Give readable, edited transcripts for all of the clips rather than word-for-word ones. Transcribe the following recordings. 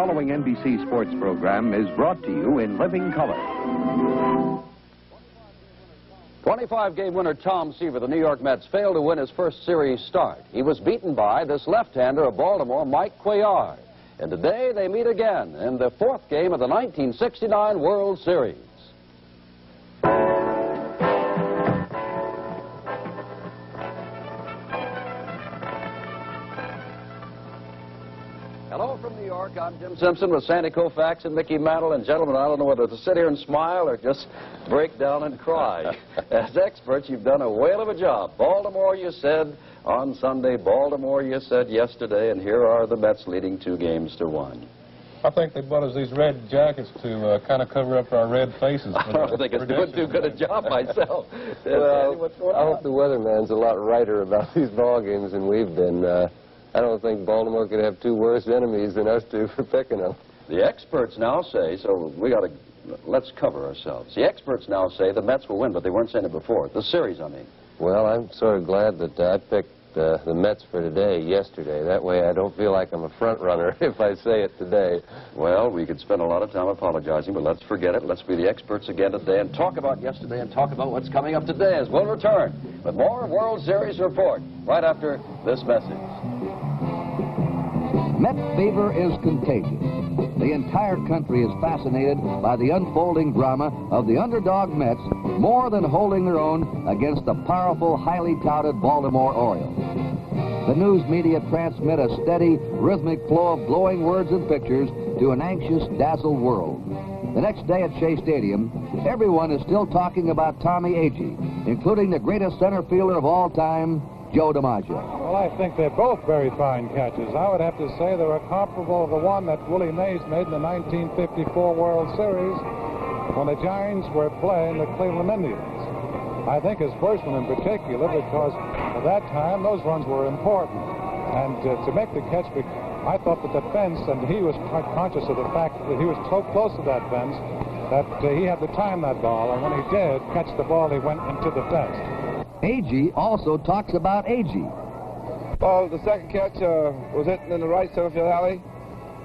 following NBC sports program is brought to you in living color. 25-game winner Tom Seaver, the New York Mets, failed to win his first series start. He was beaten by this left-hander of Baltimore, Mike Cuellar. And today they meet again in the fourth game of the 1969 World Series. Hello from New York. I'm Jim Simpson with Sandy Koufax and Mickey Mantle. And gentlemen, I don't know whether to sit here and smile or just break down and cry. As experts, you've done a whale of a job. Baltimore, you said on Sunday. Baltimore, you said yesterday. And here are the Mets leading 2-1. I think they bought us these red jackets to kind of cover up our red faces. I don't think it's doing too good a job myself. Well, I hope the weatherman's a lot righter about these ball games than we've been. I don't think Baltimore could have two worse enemies than us two for picking them. The experts now say, so we got to, let's cover ourselves. The experts now say the Mets will win, but they weren't saying it before. The series, I mean. Well, I'm sort of glad that I picked the Mets for today, yesterday. That way I don't feel like I'm a front runner if I say it today. Well, we could spend a lot of time apologizing, but let's forget it. Let's be the experts again today and talk about yesterday and talk about what's coming up today as we'll return with more World Series report right after this message. Met fever is contagious. The entire country is fascinated by the unfolding drama of the underdog Mets more than holding their own against the powerful, highly touted Baltimore Orioles. The news media transmit a steady, rhythmic flow of glowing words and pictures to an anxious, dazzled world. The next day at Shea Stadium, everyone is still talking about Tommy Agee, including the greatest center fielder of all time, Joe DiMaggio. Well, I think they're both very fine catches. I would have to say they were comparable to the one that Willie Mays made in the 1954 World Series when the Giants were playing the Cleveland Indians. I think his first one in particular because at that time those runs were important. And to make the catch, I thought that the fence, and he was quite conscious of the fact that he was so close to that fence that he had to time that ball, and when he did catch the ball, he went into the fence. Agee also talks about Agee. Well, the second catch was hitting in the right center field alley,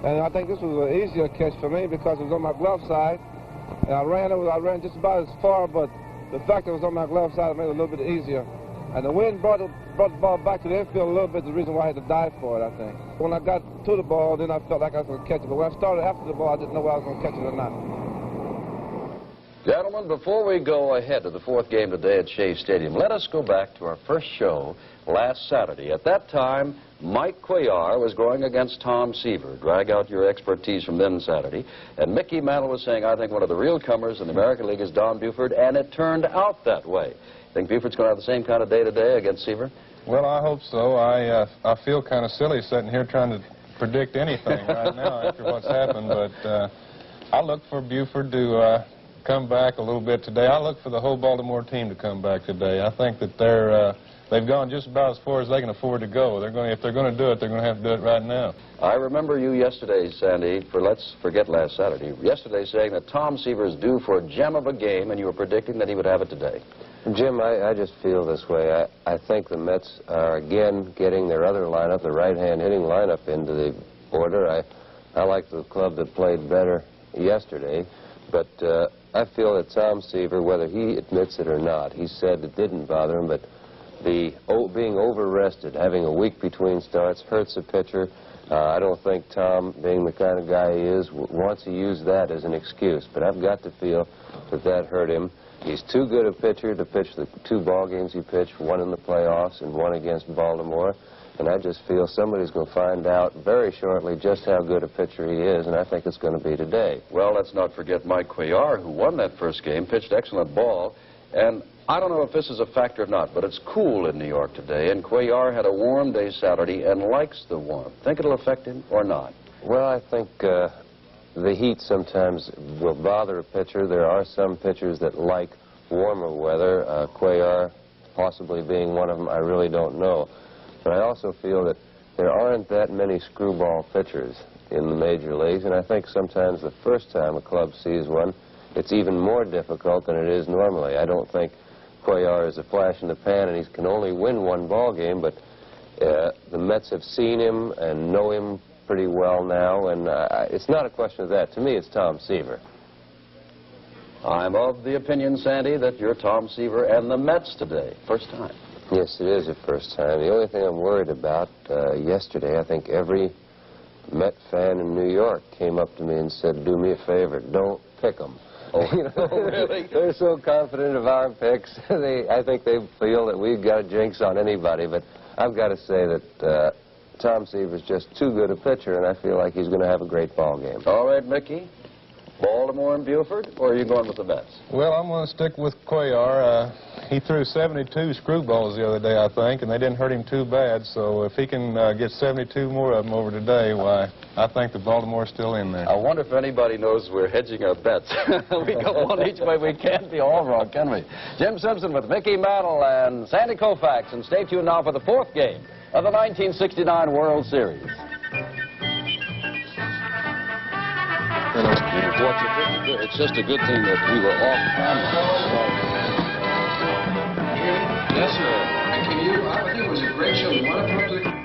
and I think this was an easier catch for me because it was on my glove side, and I ran just about as far, but the fact that it was on my glove side made it a little bit easier. And the wind brought the ball back to the infield a little bit, the reason why I had to dive for it, I think. When I got to the ball, then I felt like I was going to catch it, but when I started after the ball, I didn't know whether I was going to catch it or not. Gentlemen, before we go ahead to the fourth game today at Shea Stadium, let us go back to our first show last Saturday. At that time, Mike Cuellar was going against Tom Seaver. Drag out your expertise from then Saturday. And Mickey Mantle was saying, I think one of the real comers in the American League is Don Buford, and it turned out that way. Think Buford's going to have the same kind of day today against Seaver? Well, I hope so. I feel kind of silly sitting here trying to predict anything right now after what's happened, but I look for Buford to come back a little bit today. I look for the whole Baltimore team to come back today. I think that they've gone just about as far as they can afford to go. If they're going to do it, they're going to have to do it right now. I remember you yesterday, Sandy, let's forget last Saturday, yesterday saying that Tom Seaver is due for a gem of a game, and you were predicting that he would have it today. Jim, I just feel this way. I think the Mets are again getting their other lineup, the right-hand hitting lineup, into the order. I like the club that played better yesterday, but I feel that Tom Seaver, whether he admits it or not, he said it didn't bother him, but being over-rested, having a week between starts, hurts a pitcher. I don't think Tom, being the kind of guy he is, wants to use that as an excuse, but I've got to feel that hurt him. He's too good a pitcher to pitch the 2 ball games he pitched, one in the playoffs and one against Baltimore. And I just feel somebody's going to find out very shortly just how good a pitcher he is, and I think it's going to be today. Well, let's not forget Mike Cuellar, who won that first game, pitched excellent ball. And I don't know if this is a factor or not, but it's cool in New York today, and Cuellar had a warm day Saturday and likes the warmth. Think it'll affect him or not? Well, I think the heat sometimes will bother a pitcher. There are some pitchers that like warmer weather. Cuellar possibly being one of them, I really don't know. But I also feel that there aren't that many screwball pitchers in the major leagues, and I think sometimes the first time a club sees one, it's even more difficult than it is normally. I don't think Cuellar is a flash in the pan, and he can only win 1 ball game, but the Mets have seen him and know him pretty well now, and it's not a question of that. To me, it's Tom Seaver. I'm of the opinion, Sandy, that you're Tom Seaver and the Mets today. First time. Yes, it is the first time. The only thing I'm worried about, yesterday, I think every Met fan in New York came up to me and said, do me a favor, don't pick them. Oh, really? They're so confident of our picks. I think they feel that we've got a jinx on anybody, but I've got to say that Tom Seaver's just too good a pitcher, and I feel like he's going to have a great ball game. All right, Mickey. Baltimore and Buford, or are you going with the Mets? Well, I'm going to stick with Cuellar. He threw 72 screwballs the other day, I think, and they didn't hurt him too bad. So if he can get 72 more of them over today, why, I think that Baltimore's still in there. I wonder if anybody knows we're hedging our bets. We got one each way. We can't be all wrong, can we? Jim Simpson with Mickey Mantle and Sandy Koufax. And stay tuned now for the fourth game of the 1969 World Series. It's just a good thing that we were off camera. Yes, sir. Mickey, I think it was a great show. You want to talk to the...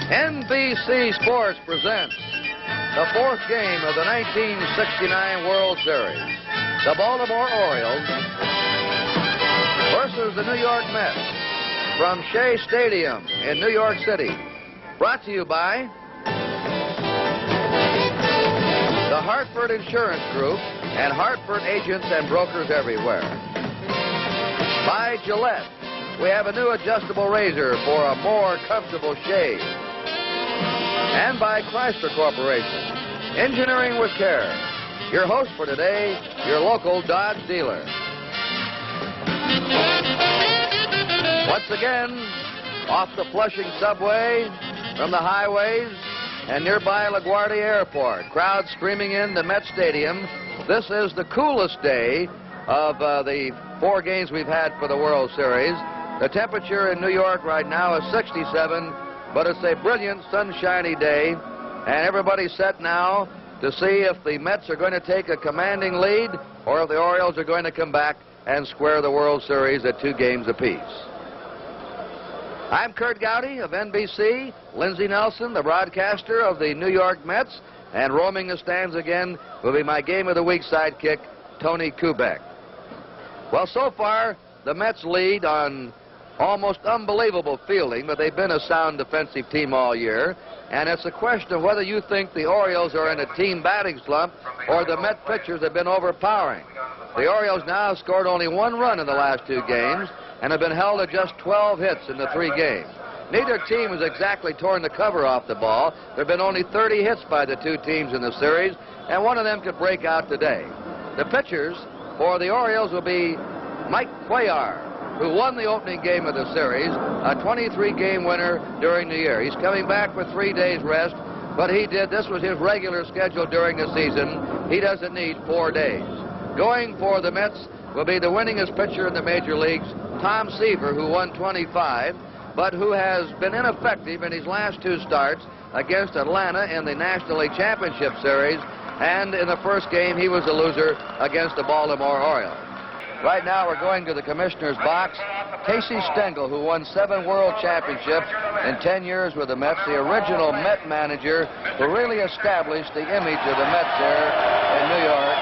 NBC Sports presents the fourth game of the 1969 World Series. The Baltimore Orioles versus the New York Mets from Shea Stadium in New York City. Brought to you by the Hartford Insurance Group and Hartford agents and brokers everywhere. By Gillette. We have a new adjustable razor for a more comfortable shave. And by Chrysler Corporation, engineering with care. Your host for today, your local Dodge dealer. Once again, off the Flushing subway, from the highways, and nearby LaGuardia Airport, crowds streaming in the Met Stadium. This is the coolest day of the four games we've had for the World Series. The temperature in New York right now is 67. But it's a brilliant, sunshiny day, and everybody's set now to see if the Mets are going to take a commanding lead or if the Orioles are going to come back and square the World Series at 2 games apiece. I'm Kurt Gowdy of NBC, Lindsey Nelson, the broadcaster of the New York Mets, and roaming the stands again will be my Game of the Week sidekick, Tony Kubek. Well, so far, the Mets lead on almost unbelievable fielding, but they've been a sound defensive team all year. And it's a question of whether you think the Orioles are in a team batting slump or the Met pitchers have been overpowering. The Orioles now have scored only 1 run in the last 2 games and have been held to just 12 hits in the 3 games. Neither team has exactly torn the cover off the ball. There have been only 30 hits by the 2 teams in the series, and one of them could break out today. The pitchers for the Orioles will be Mike Cuellar, who won the opening game of the series, a 23-game winner during the year. He's coming back with 3 days rest, but this was his regular schedule during the season. He doesn't need 4 days. Going for the Mets will be the winningest pitcher in the major leagues, Tom Seaver, who won 25, but who has been ineffective in his last 2 starts against Atlanta in the National League Championship Series, and in the first game he was a loser against the Baltimore Orioles. Right now we're going to the commissioner's box. Casey Stengel, who won 7 world championships in 10 years with the Mets, the original Met manager who really established the image of the Mets there in New York.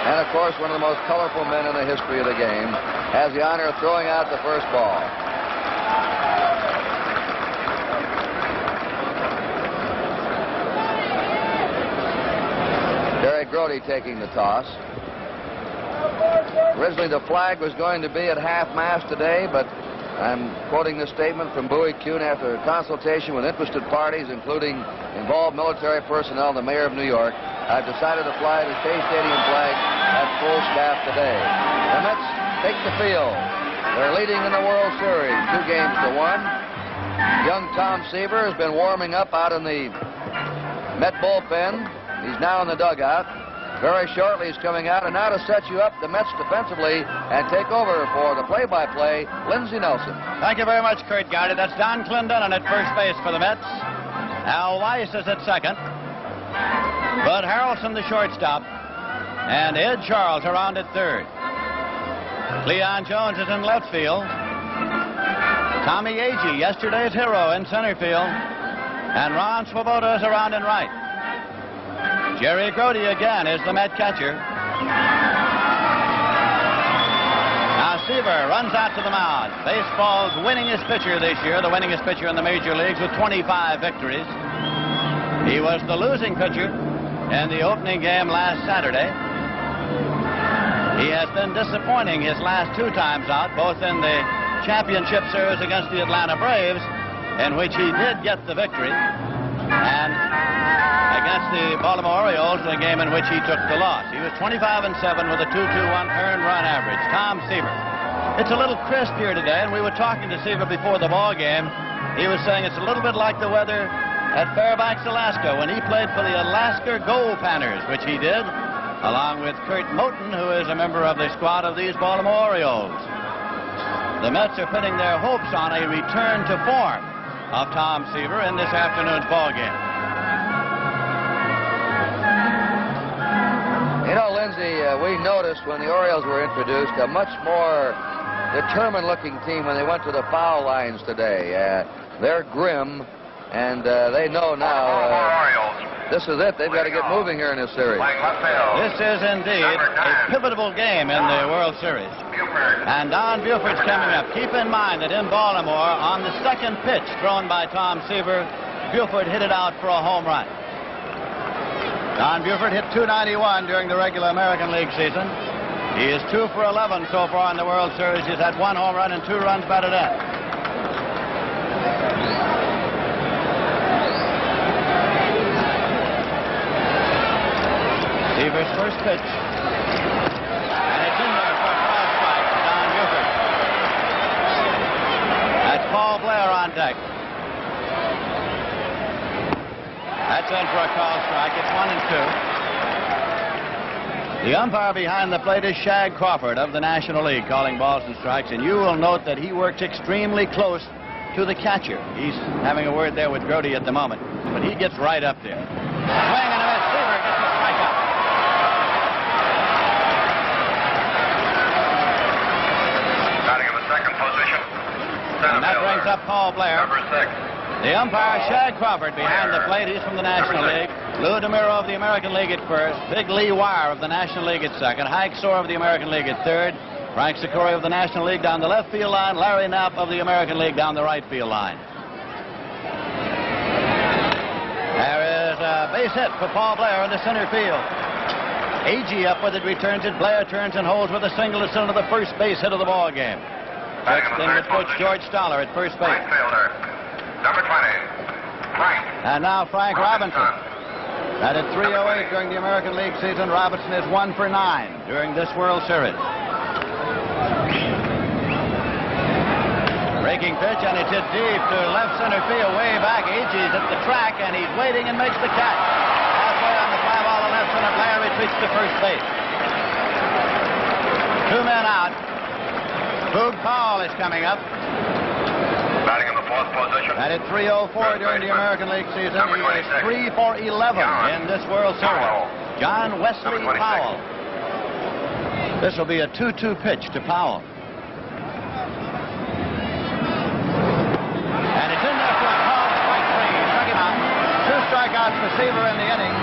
And, of course, one of the most colorful men in the history of the game, has the honor of throwing out the first ball. Barry Grody taking the toss. Originally, the flag was going to be at half-mast today, but I'm quoting this statement from Bowie Kuhn after a consultation with interested parties, including involved military personnel and the mayor of New York. I've decided to fly the Shea Stadium flag at full staff today. The Mets take the field. They're leading in the World Series, 2 games to 1. Young Tom Seaver has been warming up out in the Met bullpen. He's now in the dugout. Very shortly he's coming out, and now to set you up, the Mets defensively, and take over for the play-by-play, Lindsey Nelson. Thank you very much, Kurt Gowdy. That's Don Clendenon at first base for the Mets. Al Weiss is at second. Bud Harrelson, the shortstop. And Ed Charles around at third. Cleon Jones is in left field. Tommy Agee, yesterday's hero, in center field. And Ron Swoboda is around in right. Jerry Grody again is the Met catcher. Now Seaver runs out to the mound. Baseball's winningest pitcher this year, the winningest pitcher in the major leagues with 25 victories. He was the losing pitcher in the opening game last Saturday. He has been disappointing his last two times out, both in the championship series against the Atlanta Braves, in which he did get the victory, and against the Baltimore Orioles, the game in which he took the loss. He was 25-7 with a 2.21 earned run average. Tom Seaver. It's a little crisp here today, and we were talking to Seaver before the ball game. He was saying it's a little bit like the weather at Fairbanks, Alaska, when he played for the Alaska Gold Panners, which he did, along with Kurt Moten, who is a member of the squad of these Baltimore Orioles. The Mets are putting their hopes on a return to form of Tom Seaver in this afternoon's ball game. You know, Lindsey, we noticed when the Orioles were introduced a much more determined-looking team when they went to the foul lines today. They're grim, and they know now this is it. They've got to get moving here in this series. This is indeed a pivotal game in the World Series. And Don Buford's coming up. Keep in mind that in Baltimore, on the second pitch thrown by Tom Seaver, Buford hit it out for a home run. Don Buford hit .291 during the regular American League season. He is 2 for 11 so far in the World Series. He's had 1 home run and 2 runs batted in. Seaver's first pitch. And it's in there for a call strike to Don Buford. That's Paul Blair on deck. That's in for a call strike. It's 1-2. The umpire behind the plate is Shag Crawford of the National League, calling balls and strikes. And you will note that he works extremely close to the catcher. He's having a word there with Grody at the moment. But he gets right up there. Swing and a miss. Seaver gets a strikeout. And that brings up Paul Blair. Number 6. The umpire, Shag Crawford, behind the plate. He's from the National League. Lou DeMuro of the American League at first. Big Lee Wire of the National League at second. Hank Soar of the American League at third. Frank Sikori of the National League down the left field line. Larry Knapp of the American League down the right field line. There is a base hit for Paul Blair in the center field. Agee up with it, returns it. Blair turns and holds with a single. It's into the first base hit of the ball game. Next in with coach George Stoller at first base. Right fielder, number 20, Frank. And now Frank Robinson. Batted .308 during the American League season. Robinson is 1 for 9 during this World Series. Breaking pitch, and it's hit deep to left center field, way back. Agee's at the track, and he's waiting and makes the catch. Halfway on the fly ball to left center. Blair retreats to first base. 2 men out. Boog Powell is coming up. Batting in the 4th position. Batted .304 during the American League season. He is 3 for 11 in this World Series. John Wesley Powell. This will be a 2-2 pitch to Powell. And it's in there for a call, strike 3. Struck him out. 2 strikeouts for Seaver in the inning.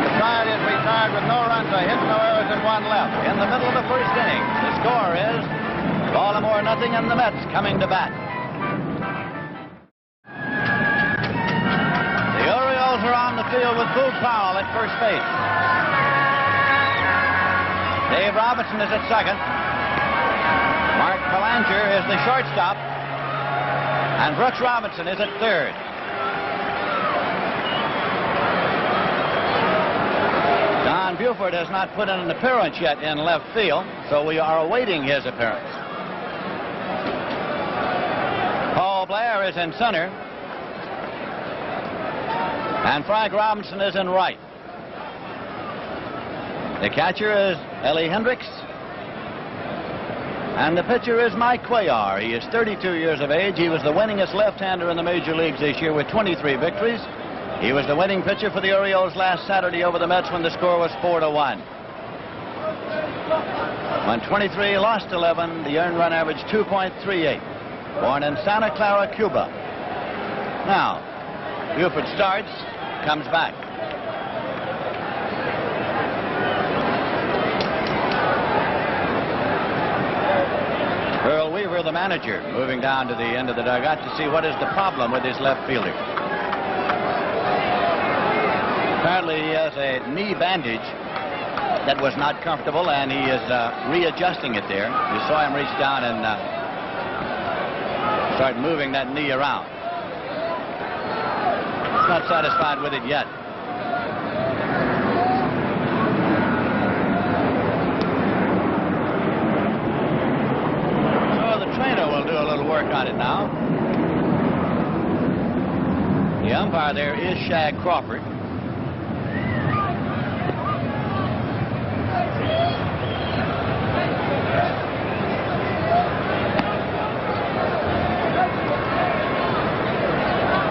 The side is retired with no runs, a hit, no errors, and 1 left. In the middle of the first inning, the score is Baltimore nothing, and the Mets coming to bat. The Orioles are on the field with Boog Powell at first base. Dave Robinson is at second. Mark Belanger is the shortstop. And Brooks Robinson is at third. Don Buford has not put in an appearance yet in left field, so we are awaiting his appearance. Paul Blair is in center. And Frank Robinson is in right. The catcher is Ellie Hendricks. And the pitcher is Mike Cuellar. He is 32 years of age. He was the winningest left-hander in the major leagues this year with 23 victories. He was the winning pitcher for the Orioles last Saturday over the Mets when the score was 4-1. When 23 lost 11, the earned run average 2.38. Born in Santa Clara, Cuba. Now, Buford starts, comes back. Earl Weaver, the manager, moving down to the end of the dugout to see what is the problem with his left fielder. Apparently he has a knee bandage that was not comfortable, and he is readjusting it there. You saw him reach down and start moving that knee around. He's not satisfied with it yet. Work on it now. The umpire there is Shag Crawford.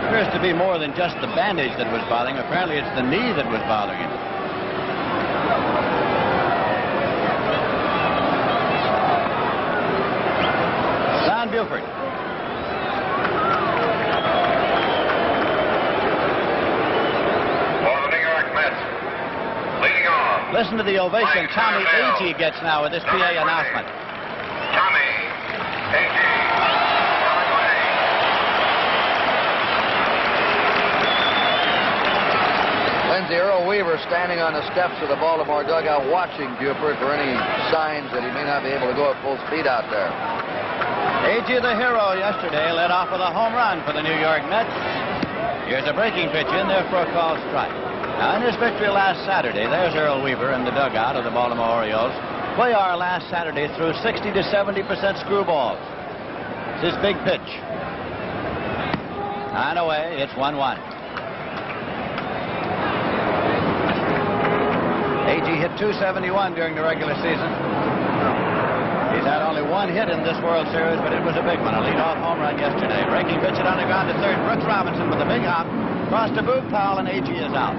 Appears to be more than just the bandage that was bothering him. Apparently it's the knee that was bothering him. Buford. For the New York Mets, leading off. Listen to the ovation Tommy Agee gets now with this PA announcement. Tommy Agee. Lindsay, Earl Weaver standing on the steps of the Baltimore dugout watching Buford for any signs that he may not be able to go at full speed out there. Agee, the hero yesterday, led off with a home run for the New York Mets. Here's a breaking pitch in there for a called strike. Now, in his victory last Saturday, there's Earl Weaver in the dugout of the Baltimore Orioles. Cuellar last Saturday threw 60 to 70% screwballs. It's his big pitch. And away, it's 1-1. Agee hit .271 during the regular season. He's had only one hit in this World Series, but it was a big one. A leadoff home run yesterday. Breaking pitch it on the ground to third. Brooks Robinson with a big hop. Cross to Boog Powell, and Agee is out.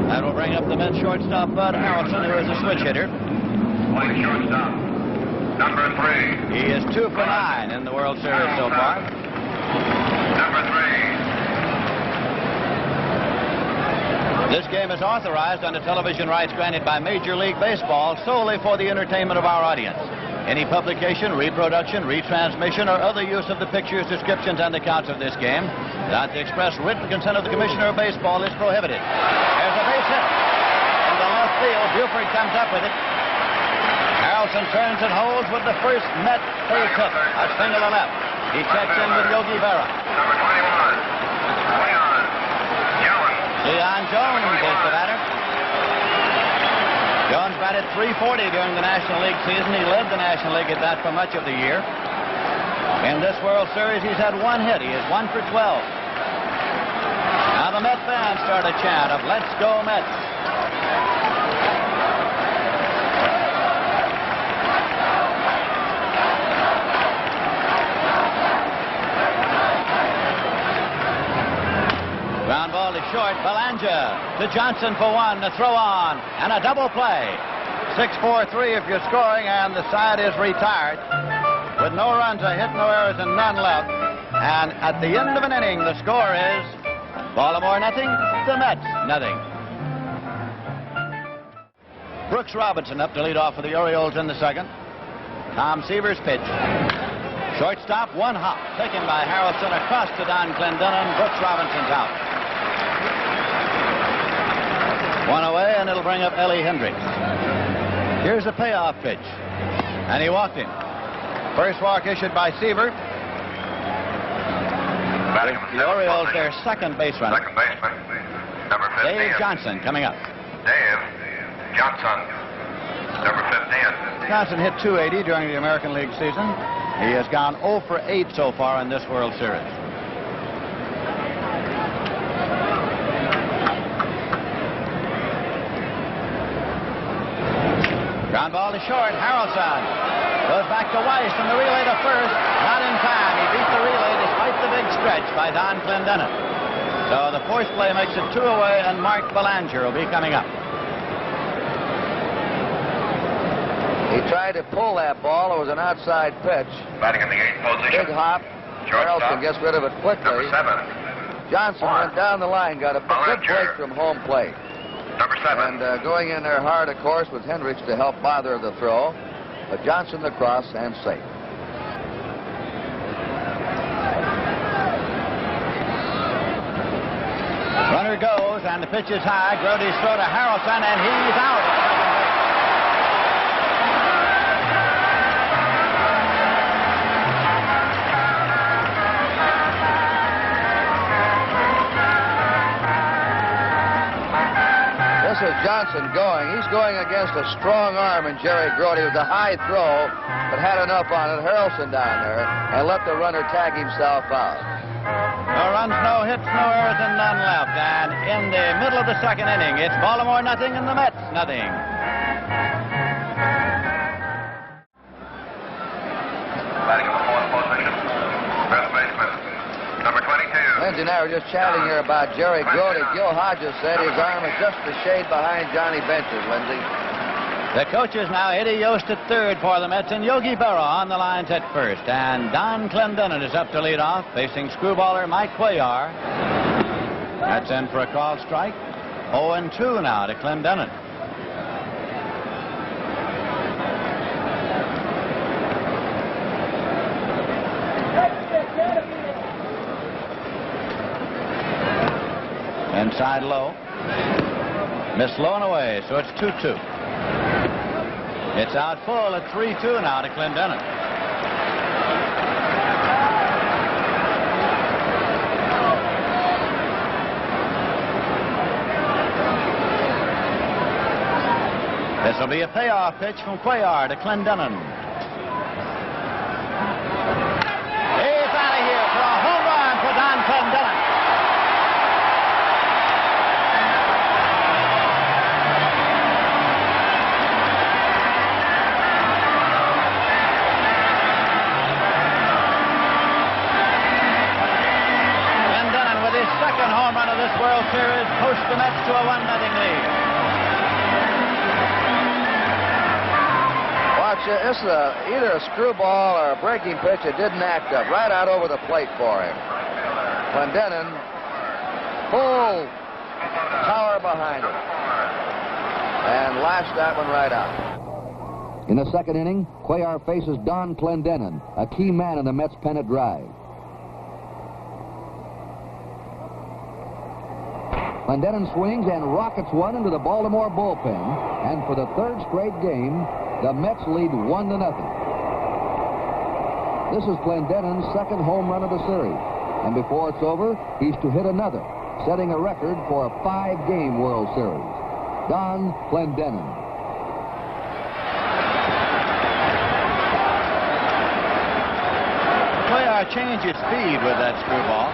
That will bring up the Mets shortstop, Bud Harrelson, who is a switch hitter. Playing shortstop, number 3. He is 2 for 9 in the World Series so far. Number 3. This game is authorized under television rights granted by Major League Baseball solely for the entertainment of our audience. Any publication, reproduction, retransmission, or other use of the pictures, descriptions, and accounts of this game without the express written consent of the Commissioner of Baseball is prohibited. There's a base hit. In the left field, Buford comes up with it. Harrelson turns and holds with the first Met base hit. A single to left. He checks in with Yogi Berra. Number 21. Leon Jones is the batter. Jones batted .340 during the National League season. He led the National League at that for much of the year. In this World Series, he's had one hit. He is 1 for 12. Now the Met fans start a chant of "Let's go Mets." Ground ball is short. Belanger to Johnson for one. The throw on and a double play. 6-4-3 if you're scoring, and the side is retired with no runs, a hit, no errors, and none left. And at the end of an inning, the score is Baltimore nothing, the Mets nothing. Brooks Robinson up to lead off for the Orioles in the second. Tom Seaver's pitch. Shortstop, one hop taken by Harrelson across to Don Clendenon. Brooks Robinson's out. One away, and it'll bring up Ellie Hendricks. Here's a payoff pitch, and he walked him. First walk issued by Seaver. The Orioles, their second base runner. Second baseman, number 15. Dave Johnson coming up. Dave Johnson, number 15. Johnson hit .280 during the American League season. He has gone 0 for 8 so far in this World Series. Ground ball to short. Harrelson goes back to Weiss from the relay to first. Not in time. He beat the relay despite the big stretch by Don Clendenin. So the force play makes it 2 away, and Mark Belanger will be coming up. He tried to pull that ball. It was an outside pitch. Batting in the 8th position. Big hop. Harrelson gets rid of it quickly. Number 7. Johnson went down the line, got a good break from home plate. Number 7. And going in there hard, of course, with Hendricks to help bother the throw. But Johnson across and safe. Runner goes, and the pitch is high. Grote's throw to Harrelson, and he's out. This is Johnson going. He's going against a strong arm in Jerry Grote. It was a high throw, but had enough on it. Harrelson down there, and let the runner tag himself out. No runs, no hits, no errors, and none left. And in the middle of the second inning, it's Baltimore nothing and the Mets nothing. Batting in the 4th position. First baseman. Number 22. Lindsay and I were just chatting here about Jerry Grote. Gil Hodges said his arm is just a shade behind Johnny Bench's, Lindsay. The coaches now, Eddie Yost at third for the Mets, and Yogi Berra on the lines at first. And Don Clendenin is up to lead off, facing screwballer Mike Cuellar. That's in for a called strike. 0-2 now to Clendenin. Inside low. Missed low and away, so it's 2-2. It's out full at 3-2 now to Clendenin. This will be a payoff pitch from Cuellar to Clendenin. He's out of here for a home run for Don Clendenin. Second home run of this World Series pushed the Mets to a 1-0 lead. Watch, this is either a screwball or a breaking pitch that didn't act up. Right out over the plate for him. Clendenin, full power behind it. And lashed that one right out. In the second inning, Cuellar faces Don Clendenin, a key man in the Mets' pennant drive. Clendenin swings and rockets one into the Baltimore bullpen, and for the third straight game, the Mets lead 1-0. This is Clendenin's second home run of the series, and before it's over, he's to hit another, setting a record for a 5-game World Series. Don Clendenin. Cuellar changed his speed with that screwball.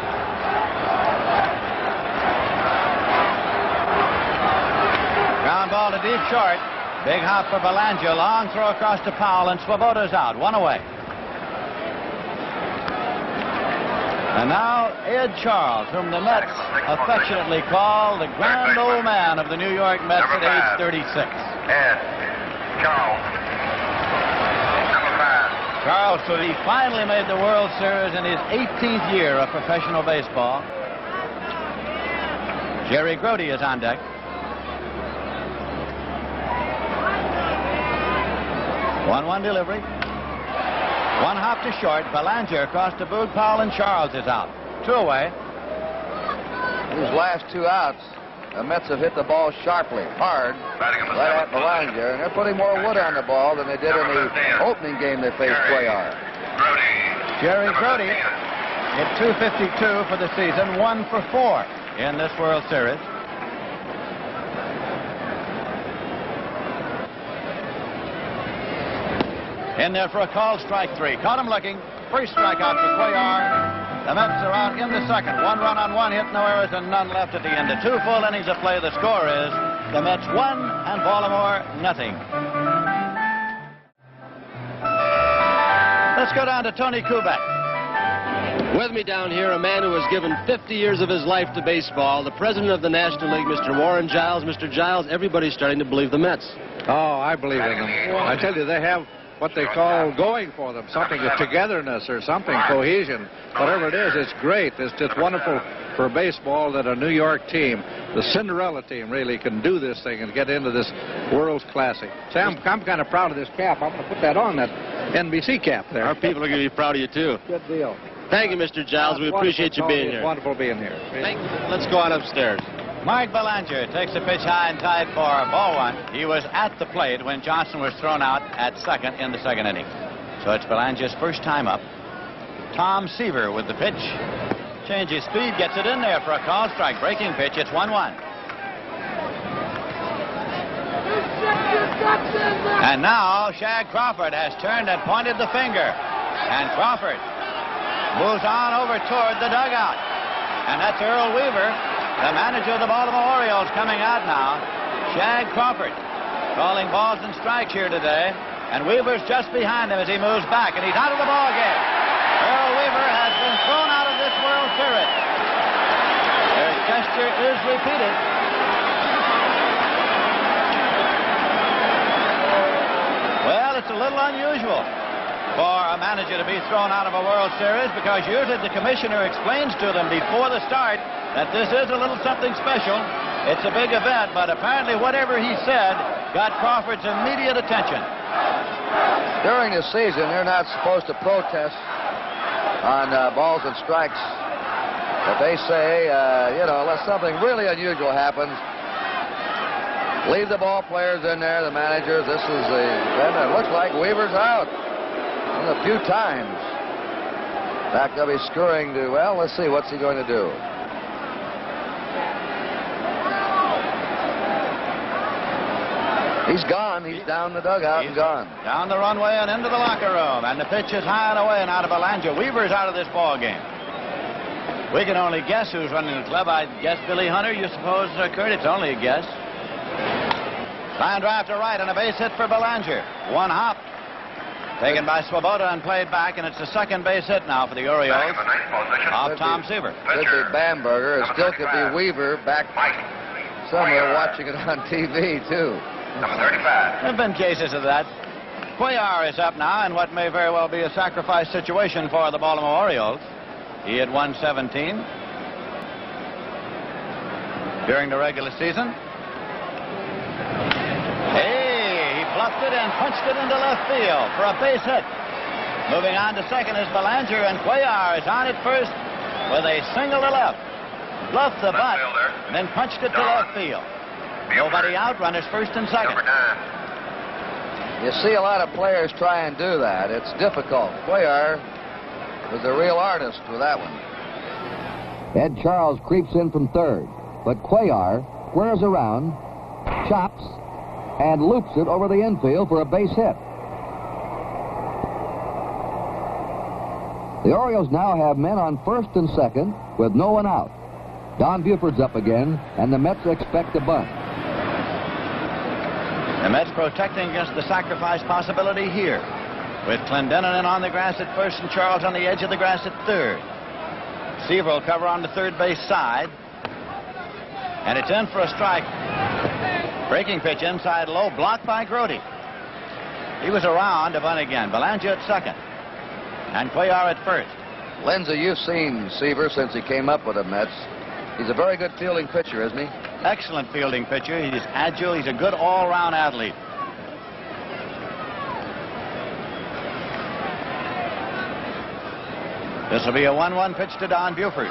Ground ball to deep short. Big hop for Belanger. Long throw across to Powell, and Swoboda's out. 1 away. And now Ed Charles, whom the Mets affectionately call the grand old man of the New York Mets at age 36. Ed Charles. Number 5. Charles, so he finally made the World Series in his 18th year of professional baseball. Jerry Grote is on deck. 1-1 delivery. One hop to short. Belanger across to Boog. Powell and Charles is out. 2 away. These last 2 outs, the Mets have hit the ball sharply, hard, right at Belanger, and they're putting more wood on the ball than they did in the opening game they faced Cuellar. Jerry Grote hit .252 for the season, 1 for 4 in this World Series. In there for a call, strike 3. Caught him looking. First strikeout for Cuellar. The Mets are out in the second. 1 run on 1 hit, no errors, and none left at the end of 2 full innings of play. The score is The Mets 1 and Baltimore nothing. Let's go down to Tony Kubek. With me down here, a man who has given 50 years of his life to baseball, the president of the National League, Mr. Warren Giles. Mr. Giles, everybody's starting to believe the Mets. Oh, I believe in them. I tell you, they have what they call going for them, something of togetherness or something, cohesion. Whatever it is, it's great. It's just wonderful for baseball that a New York team, the Cinderella team, really can do this thing and get into this World's Classic. See, I'm kind of proud of this cap. I'm going to put that on, that NBC cap there. Our people are going to be proud of you, too. Good deal. Thank you, Mr. Giles. We appreciate you being here. It's wonderful being here. Let's go on upstairs. Mike Belanger takes a pitch high and tight for ball one. He was at the plate when Johnson was thrown out at second in the second inning. So it's Belanger's first time up. Tom Seaver with the pitch. Changes speed, gets it in there for a call strike. Breaking pitch, it's 1-1. And now Shag Crawford has turned and pointed the finger. And Crawford moves on over toward the dugout. And that's Earl Weaver, the manager of the Baltimore Orioles, coming out now. Shag Crawford calling balls and strikes here today. And Weaver's just behind him as he moves back. And he's out of the ball game. Earl Weaver has been thrown out of this World Series. Their gesture is repeated. Well, it's a little unusual for a manager to be thrown out of a World Series, because usually the commissioner explains to them before the start that this is a little something special. It's a big event, but apparently whatever he said got Crawford's immediate attention. During the season, they're not supposed to protest on balls and strikes. But they say, unless something really unusual happens, leave the ball players in there, the managers. This is it looks like Weaver's out. A few times. In fact, they'll be scurrying to, well, let's see, what's he going to do? He's gone. He's down the dugout and gone. Down the runway and into the locker room. And the pitch is high and away and out of Belanger. Weaver's out of this ball game. We can only guess who's running the club. I guess Billy Hunter, you suppose, Kurt? It's only a guess. Line drive to right and a base hit for Belanger. One hop. Taken by Swoboda and played back, and it's the second base hit now for the Orioles off Tom Seaver. Could be Bamberger. It still could be Weaver back somewhere watching it on TV, too. Number 35. There have been cases of that. Cuellar is up now in what may very well be a sacrifice situation for the Baltimore Orioles. He had won 17 during the regular season. Bluffed it and punched it into left field for a base hit. Moving on to second is Belanger, and Cuellar is on at first with a single to left. Bluffed the butt, and then punched it to left field. Nobody out, runners first and second. You see a lot of players try and do that. It's difficult. Cuellar was a real artist with that one. Ed Charles creeps in from third, but Cuellar squares around, chops, and loops it over the infield for a base hit. The Orioles now have men on first and second with no one out. Don Buford's up again, and the Mets expect a bunt. The Mets protecting against the sacrifice possibility here, with Clendenin on the grass at first and Charles on the edge of the grass at third. Seaver will cover on the third base side, and it's in for a strike. Breaking pitch inside low, blocked by Grody. He was around to bunt again. Belanger at second. And Cuellar at first. Lindsay, you've seen Seaver since he came up with the Mets. He's a very good fielding pitcher, isn't he? Excellent fielding pitcher. He's agile. He's a good all-round athlete. This will be a 1-1 pitch to Don Buford.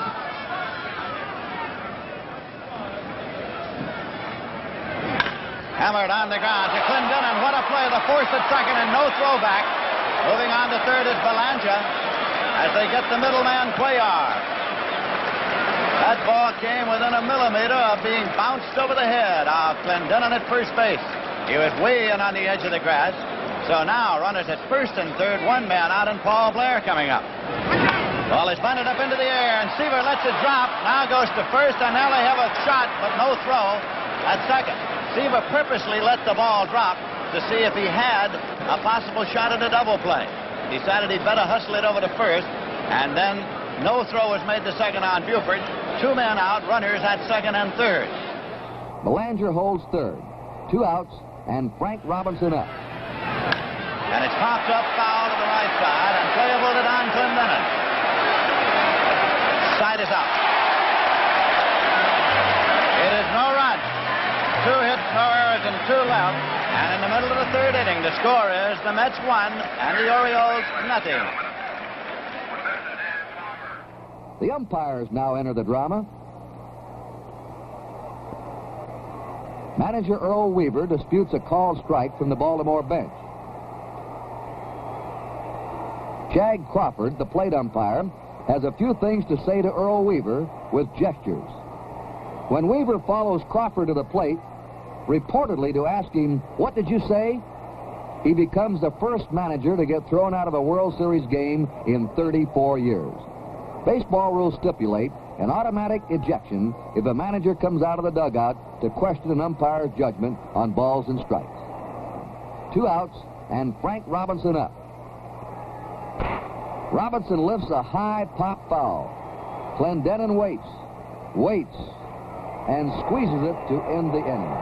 Hammered on the ground to Clendenin. What a play. The force at second and no throwback. Moving on to third is Belanger as they get the middleman Cuellar. That ball came within a millimeter of being bounced over the head of Clendenin at first base. He was way in on the edge of the grass. So now runners at first and third, one man out, and Paul Blair coming up. Ball is bunted up into the air, and Seaver lets it drop. Now goes to first, and now they have a shot, but no throw at second. Seaver purposely let the ball drop to see if he had a possible shot at a double play. Decided he'd better hustle it over to first, and then no throw was made to second on Buford. 2 men out, runners at second and third. Belanger holds third. 2 outs, and Frank Robinson up. And it's popped up foul to the right side and playable to Don Clendenin. Side is out. It is no run. 2 hits, no errors, and 2 left. And in the middle of the third inning, the score is the Mets 1 and the Orioles nothing. The umpires now enter the drama. Manager Earl Weaver disputes a called strike from the Baltimore bench. Jag Crawford, the plate umpire, has a few things to say to Earl Weaver with gestures. When Weaver follows Crawford to the plate, reportedly to ask him, "What did you say?" he becomes the first manager to get thrown out of a World Series game in 34 years. Baseball rules stipulate an automatic ejection if a manager comes out of the dugout to question an umpire's judgment on balls and strikes. 2 outs, and Frank Robinson up. Robinson lifts a high pop foul. Clendenin waits, and squeezes it to end the inning.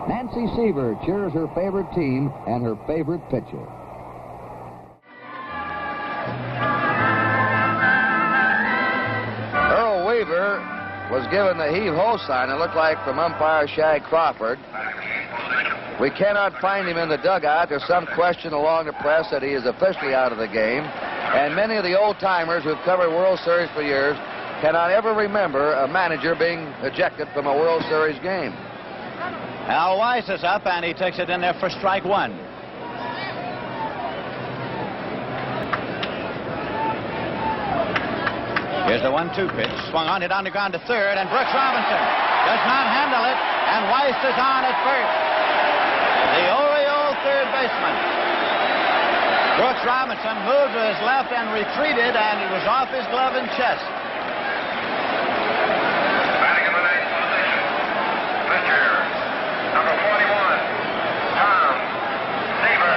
Nancy Seaver cheers her favorite team and her favorite pitcher. Earl Weaver was given the heave-ho sign, it looked like, from umpire Shag Crawford. We cannot find him in the dugout. There's some question along the press that he is officially out of the game. And many of the old-timers who've covered World Series for years cannot ever remember a manager being ejected from a World Series game. Al Weiss is up, and he takes it in there for strike 1. Here's the 1-2 pitch. Swung on it on the ground to third, and Brooks Robinson does not handle it, and Weiss is on at first. The Oriole third baseman. Brooks Robinson moved to his left and retreated, and it was off his glove and chest. Batting in the ninth position, pitcher, number 41, Tom Seaver,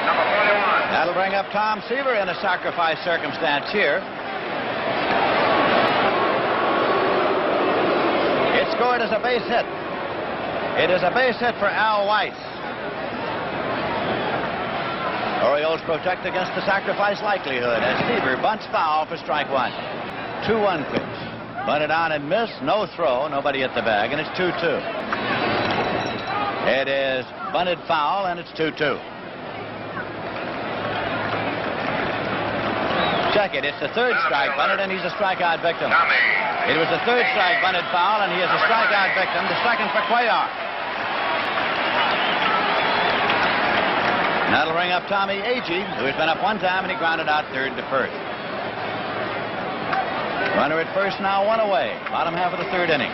number 41. That'll bring up Tom Seaver in a sacrifice circumstance here. It's scored as a base hit. It is a base hit for Al Weiss. Orioles protect against the sacrifice likelihood as Seaver bunts foul for strike 1. 2-1 pitch. Bunted on and missed. No throw. Nobody at the bag, and it's 2-2. It is bunted foul, and it's 2-2. Check it. It's the third strike bunted, and he's a strikeout victim. It was the third strike bunted foul, and he is a strikeout victim. The second for Cuellar. That'll ring up Tommy Agee, who has been up 1 time, and he grounded out third to first. Runner at first, now 1 away. Bottom half of the third inning.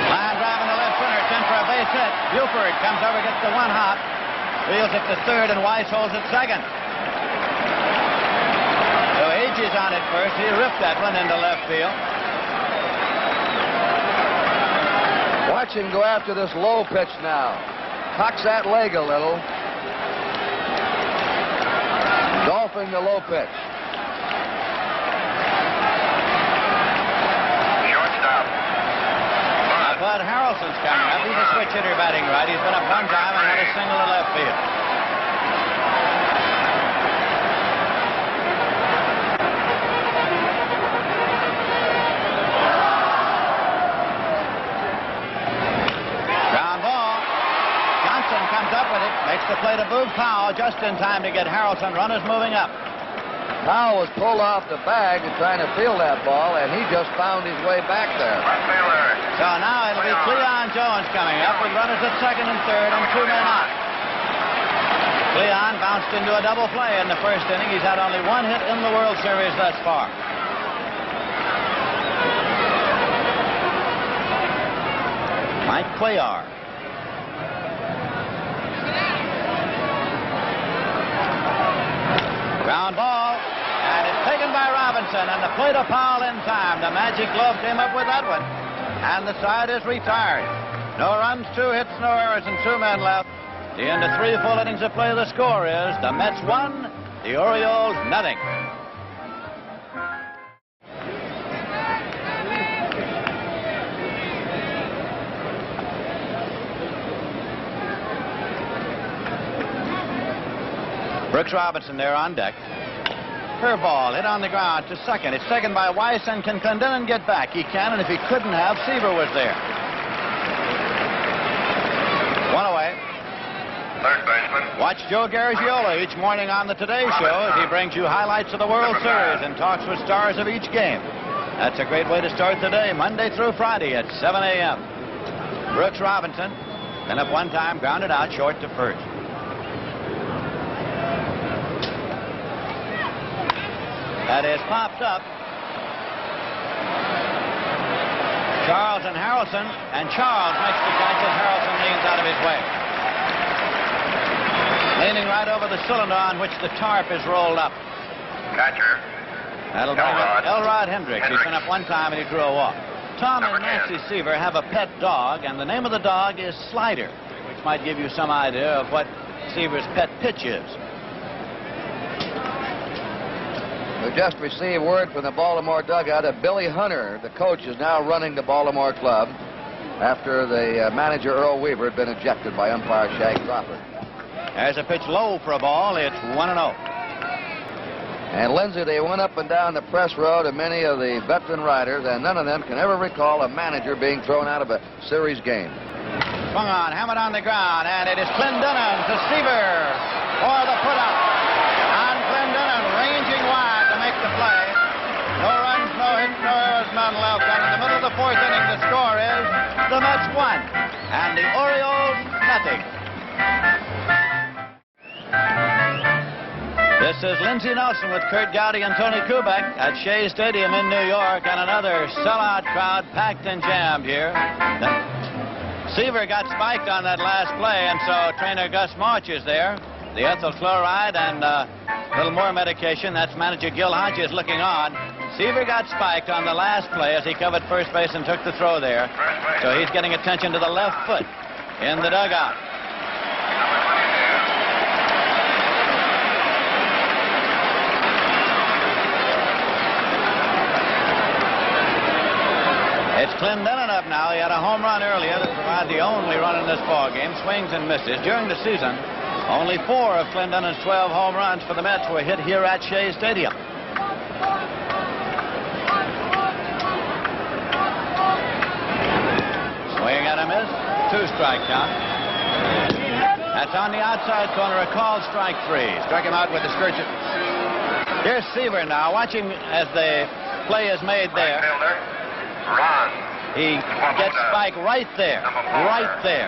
Line drive in the left center. It's in for a base hit. Buford comes over, gets the 1 hop. Wheels it to third, and Weiss holds it second. So Agee's on at first. He ripped that one into left field. Watch him go after this low pitch now. Cocks that leg a little. Golfing the low pitch. Shortstop. Bud Harrelson's coming up. He's a switch hitter batting right. He's been up 1 time and had a single to left field. Makes the play to Boog Powell just in time to get Harrelson. Runners moving up. Powell was pulled off the bag trying to field that ball, and he just found his way back there. So now it'll be Cleon Jones coming up with runners at second and third and 2 men out. Cleon bounced into a double play in the first inning. He's had only 1 hit in the World Series thus far. Mike Cuellar. Ground ball, and it's taken by Robinson. Robinson, and the plate of foul in time. The Magic Glove came up with that one. And the side is retired. No runs, 2 hits, no errors, and 2 men left. The end of 3 full innings of play, the score is the Mets 1, the Orioles nothing. Brooks Robinson there on deck. Curveball hit on the ground to second. It's taken by Weiss, and can Clendenon get back? He can, and if he couldn't have, Seaver was there. 1 away. Third baseman. Watch Joe Garagiola each morning on the Today Show as he brings you highlights of the World Series and talks with stars of each game. That's a great way to start the day, Monday through Friday at 7 a.m. Brooks Robinson, then up 1 time, grounded out short to first. That is popped up. Charles and Harrelson, and Charles makes the catch as Harrelson leans out of his way. Leaning right over the cylinder on which the tarp is rolled up. Catcher. That'll bring up Elrod Hendricks. He's been up 1 time and he drew a walk. Tom and Nancy Seaver have a pet dog, and the name of the dog is Slider, which might give you some idea of what Seaver's pet pitch is. We just received word from the Baltimore dugout that Billy Hunter, the coach, is now running the Baltimore club after the manager, Earl Weaver, had been ejected by umpire Shag Crawford. There's a pitch low for a ball. It's 1-0. And, Lindsay, they went up and down the press row to many of the veteran riders, and none of them can ever recall a manager being thrown out of a series game. Swung on, hammered on the ground, and it is Clendenon to Seaver for the put-up. On Clendenon, ranging wide to make the play. No runs, no hits, no errors, none left. And in the middle of the 4th inning, the score is the Mets 1 and the Orioles nothing. This is Lindsey Nelson with Kurt Gowdy and Tony Kubek at Shea Stadium in New York, and another sellout crowd packed and jammed here. Seaver got spiked on that last play, and so trainer Gus March is there. The ethyl chloride and a little more medication. That's manager Gil Hodges looking on. Seaver got spiked on the last play as he covered first base and took the throw there. So he's getting attention to the left foot in the dugout. It's Clendenon up now. He had a home run earlier that provided the only run in this ballgame. Swings and misses. During the season, only 4 of Clendenon's 12 home runs for the Mets were hit here at Shea Stadium. Swing and a miss. 2-strike count. That's on the outside corner. A called strike 3. Struck him out with the scourge. Here's Seaver now. Watch him as the play is made there. Run. He gets spiked right there. Right there.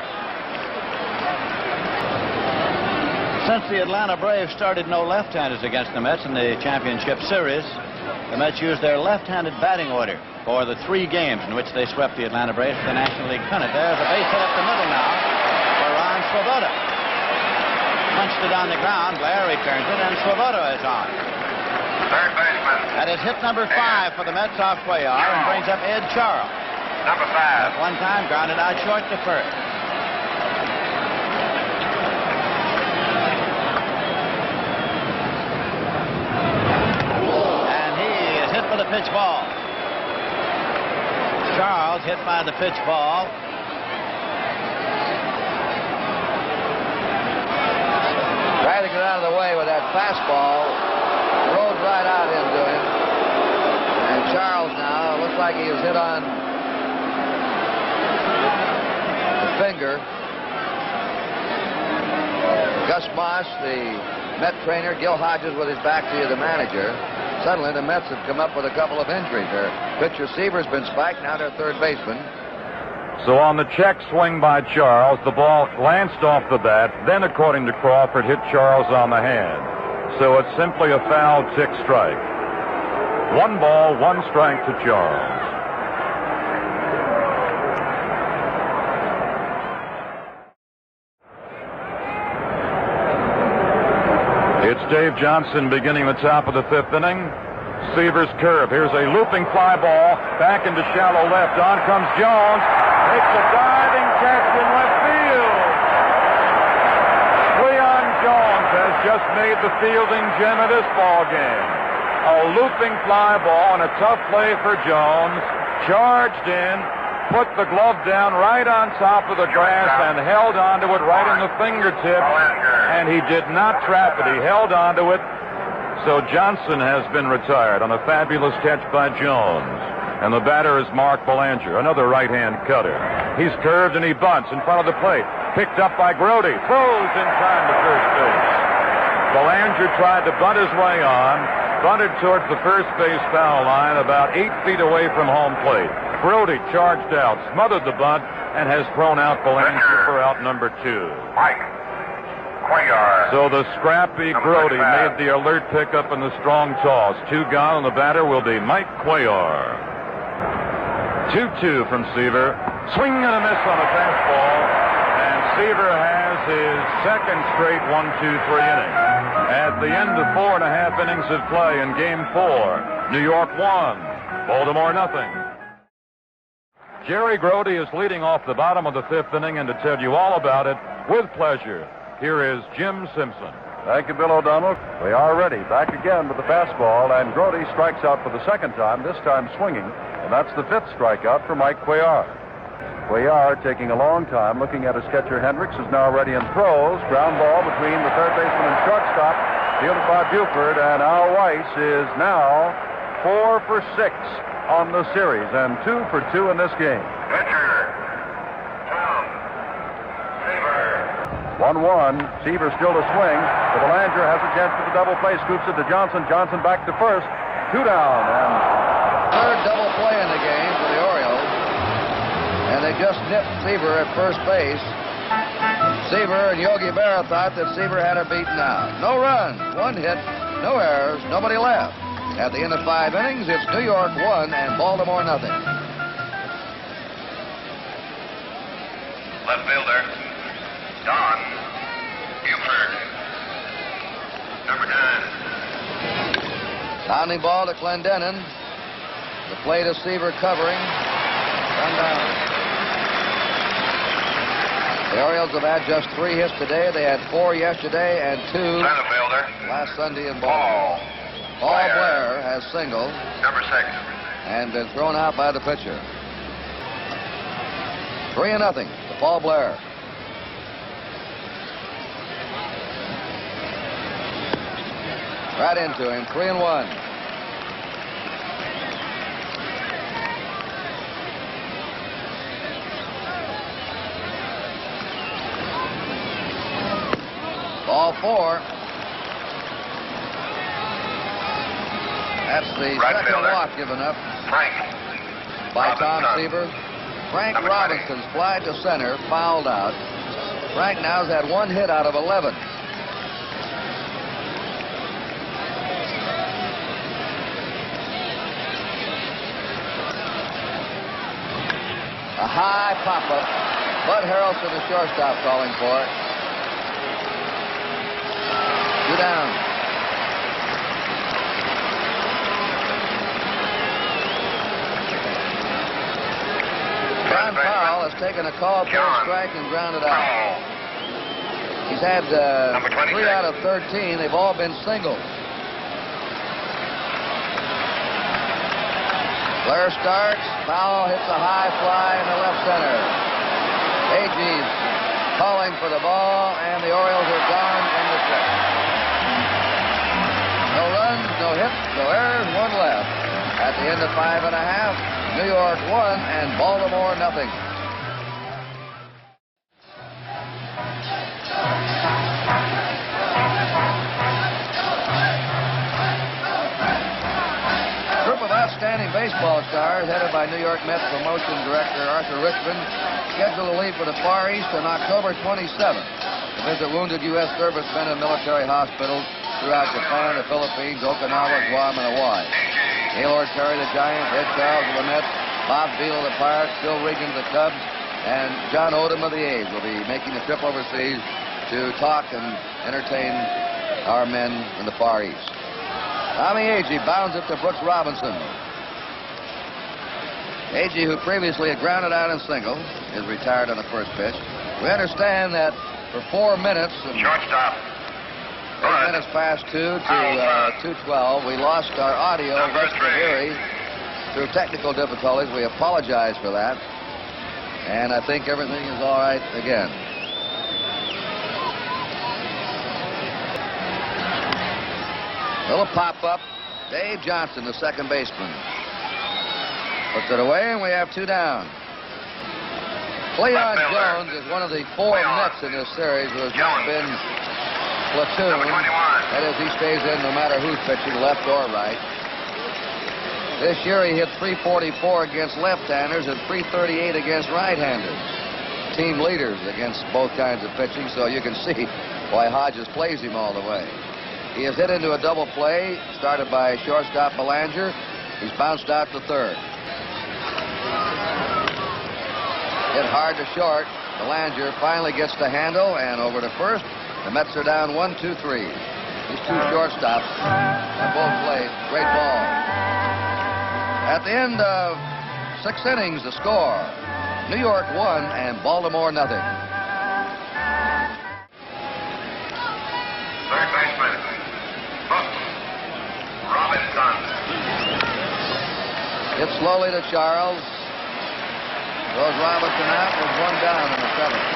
Since the Atlanta Braves started no left-handers against the Mets in the championship series, the Mets used their left-handed batting order for the 3 games in which they swept the Atlanta Braves for the National League pennant. There's a base hit up the middle now for Ron Swoboda. Punched it on the ground. Blair returns it, and Swoboda is on. Third baseman. That is hit number 5 for the Mets off Cuellar, and brings up Ed Charles. Number 5. At 1 time, grounded out short to first. And he is hit by the pitch ball. Charles hit by the pitch ball. Tried to get out of the way with that fastball. Rode right out into him. And Charles now looks like he was hit on the finger. Gus Moss, the Met trainer, Gil Hodges with his back to the manager. Suddenly the Mets have come up with a couple of injuries. Their pitcher Seaver's been spiked, now their third baseman. So on the check swing by Charles, the ball glanced off the bat, then according to Crawford, hit Charles on the hand. So it's simply a foul, 6 strike. 1 ball, 1 strike to Charles. It's Dave Johnson beginning the top of the 5th inning. Seaver's curve. Here's a looping fly ball. Back into shallow left. On comes Jones. Makes a diving catch in left field. Leon Jones has just made the fielding gem of this ball game. A looping fly ball and a tough play for Jones. Charged in, put the glove down right on top of the grass and held onto it right in the fingertip. And he did not trap it. He held onto it. So Johnson has been retired on a fabulous catch by Jones. And the batter is Mark Belanger, another right-hand cutter. He's curved and he bunts in front of the plate. Picked up by Grody. Throws in time to first base. Belanger tried to bunt his way on. Bunted towards the first base foul line about 8 feet away from home plate. Grody charged out, smothered the bunt, and has thrown out Belanger for out number 2. Mike Cuellar. So the scrappy Grody made the alert pickup and the strong toss. 2 gone, and the batter will be Mike Cuellar. 2-2 from Seaver. Swing and a miss on a fastball. And Seaver has his second straight 1-2-3 inning. At the end of 4.5 innings of play in Game 4, New York 1, Baltimore nothing. Jerry Grody is leading off the bottom of the 5th inning, and to tell you all about it, with pleasure, here is Jim Simpson. Thank you, Bill O'Donnell. We are ready. Back again with the fastball, and Grody strikes out for the second time, this time swinging, and that's the 5th strikeout for Mike Cuellar. Cuellar, taking a long time, looking at his catcher Hendricks, is now ready and throws. Ground ball between the third baseman and shortstop, fielded by Buford, and Al Weiss is now 4 for 6 on the series and 2 for 2 in this game. Pitcher, Tom Seaver. 1-1. Seaver still to swing. The Belanger has a chance for the double play. Scoops it to Johnson. Johnson back to first. 2 down. And third double play in the game for the Orioles. And they just nipped Seaver at first base. Seaver and Yogi Berra thought that Seaver had her beaten out. No runs, 1 hit, no errors, nobody left. At the end of 5 innings, it's New York 1 and Baltimore nothing. Left fielder, Don Buford. Number 9. Sounding ball to Clendenin. The plate of Seaver covering. Run down. The Orioles have had just 3 hits today. They had 4 yesterday and 2 Center fielder, last Sunday in Baltimore. Paul Blair has singled. Number 6. And been thrown out by the pitcher. 3-0 to Paul Blair. Right into him, 3-1. Ball 4. That's the second walk given up by Tom Seaver. Frank Robinson's fly to center, fouled out. Frank now's had 1 hit out of 11. A high pop-up. Bud Harrelson, the shortstop, calling for it. 2 down. John Powell has taken a call for a strike and grounded out. He's had 3 out of 13. They've all been singles. Blair starts. Powell hits a high fly in the left center. Agee calling for the ball, and the Orioles are gone in the 6th. No runs, no hits, no errors, 1 left. At the end of 5.5, New York 1 and Baltimore nothing. Group of outstanding baseball stars headed by New York Mets promotion director Arthur Richmond scheduled to leave for the Far East on October 27th to visit wounded U.S. servicemen in military hospitals throughout Japan, the Philippines, Okinawa, Guam, and Hawaii. Gaylord Perry, the Giants, Ed Charles of the Mets, Bob Beal of the Pirates, Bill Regan of the Cubs, and John Odom of the A's will be making the trip overseas to talk and entertain our men in the Far East. Tommy Agee bounds it to Brooks Robinson. Agee, who previously had grounded out in single, is retired on the first pitch. We understand that for 4 minutes, Shortstop. 8 minutes past 2 to 2:12, we lost our audio very severely through technical difficulties. We apologize for that. And I think everything is all right again. Little pop-up. Dave Johnson, the second baseman. Puts it away, and we have 2 down. Cleon Jones is one of the 4 Mets in this series who has not been platooned. That is, he stays in no matter who's pitching, left or right. This year he hit .344 against left-handers and .338 against right-handers. Team leaders against both kinds of pitching, so you can see why Hodges plays him all the way. He is hit into a double play, started by shortstop Belanger. He's bounced out to third. Hit hard to short. Belanger finally gets the handle and over to first. The Mets are down 1-2-3. These 2 shortstops have both played great ball. At the end of 6 innings, the score: New York 1 and Baltimore nothing. Third baseman, Robinson. Hit slowly to Charles. Goes Robinson out with 1 down in the 7th.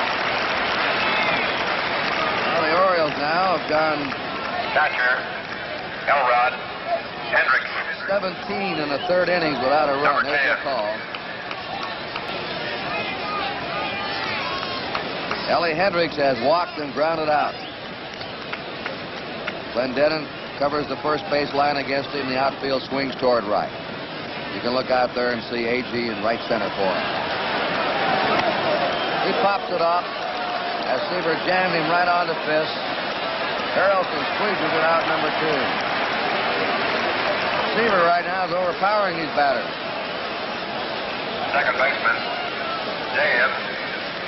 Well, the Orioles now have gone Catcher, Elrod, Hendricks. 17 in the 3rd innings without a run. There's your call. Ellie Hendricks has walked and grounded out. Glendenon covers the first base line against him. The outfield swings toward right. You can look out there and see Agee in right center for him. He pops it off as Seaver jammed him right on the fist. Harrelson squeezes it out, number 2. Seaver right now is overpowering these batters. Second baseman, Dave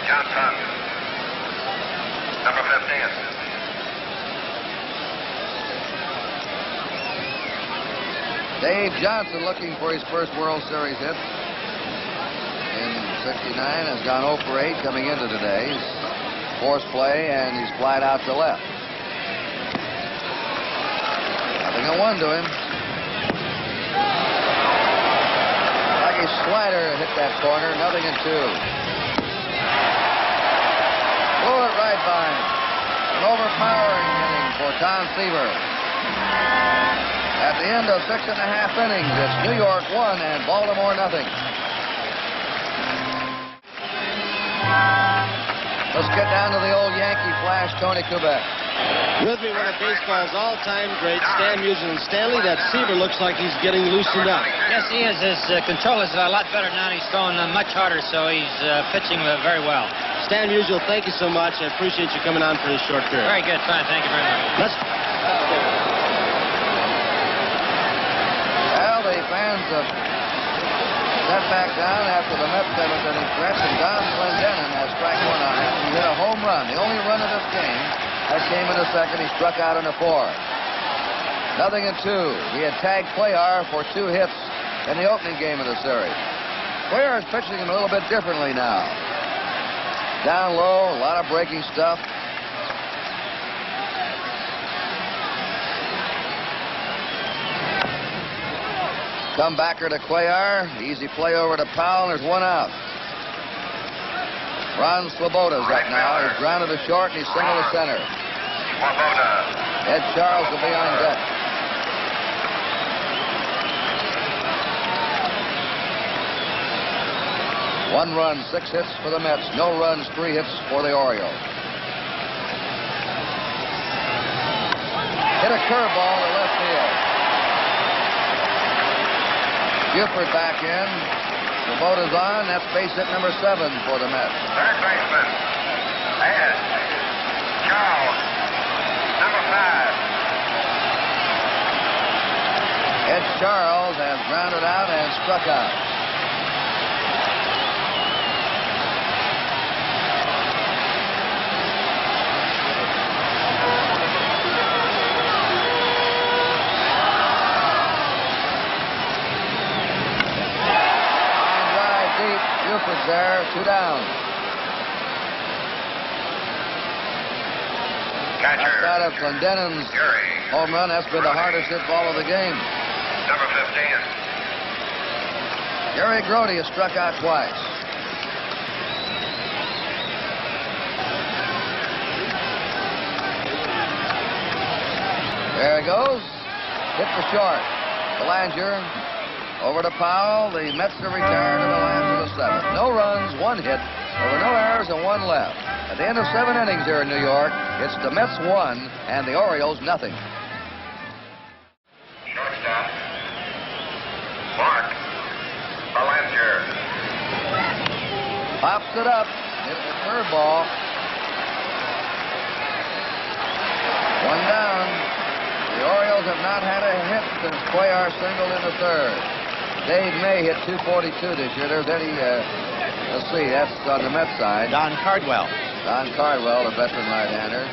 Johnson, number 15. Dave Johnson looking for his first World Series hit. In 69 has gone 0 for 8 coming into today's force play, and he's flied out to left. Nothing at 1 to him. Like a slider hit that corner, nothing at 2. Blew it right by him. An overpowering inning for Tom Seaver. At the end of 6 1/2 innings, it's New York 1 and Baltimore nothing. Let's get down to the old Yankee flash, Tony Kubek. With me, one of baseball's all-time greats, Stan Musial. And Stanley, that Seaver looks like he's getting loosened up. Yes, he is. His control is a lot better now. He's throwing much harder, so he's pitching very well. Stan Musial, thank you so much. I appreciate you coming on for this short period. Very good, fine. Thank you very much. Well, the fans set back down after the Mets 7th inning stretch, and Don Glendenon has strike 1 on it. He hit a home run, the only run of this game. That came in the 2nd. He struck out in the 4th. Nothing at 2. He had tagged Cuellar for 2 hits in the opening game of the series. Cuellar is pitching him a little bit differently now. Down low, a lot of breaking stuff. Comebacker to Cuellar. Easy play over to Powell. There's 1 out. Ron Swoboda's up now. He's grounded to short, and he's single to center. Ed Charles will be on deck. One run, 6 hits for the Mets. No runs, 3 hits for the Orioles. Hit a curveball to left field. Buford back in. Swoboda's on. That's base hit number 7 for the Mets. Third baseman, Ed Charles, number 5. Ed Charles has grounded out and struck out. 2 down. Outside of Clendenin's home run, that's been the hardest hit ball of the game. Number 15. Gary Grody has struck out twice. There he goes. Hit the short. Belanger over to Powell. The Mets are retired in the last of the 7th. No runs, 1 hit. There were no errors and 1 left. At the end of 7 innings here in New York, it's the Mets 1 and the Orioles nothing. Shortstop. Mark Belanger. Pops it up. Hit the curveball. 1 down. The Orioles have not had a hit since Cuellar singled in the 3rd. Dave May hit .242 this year. There's Eddie, let's see, that's on the Mets side. Don Cardwell. Don Cardwell, the veteran right-hander.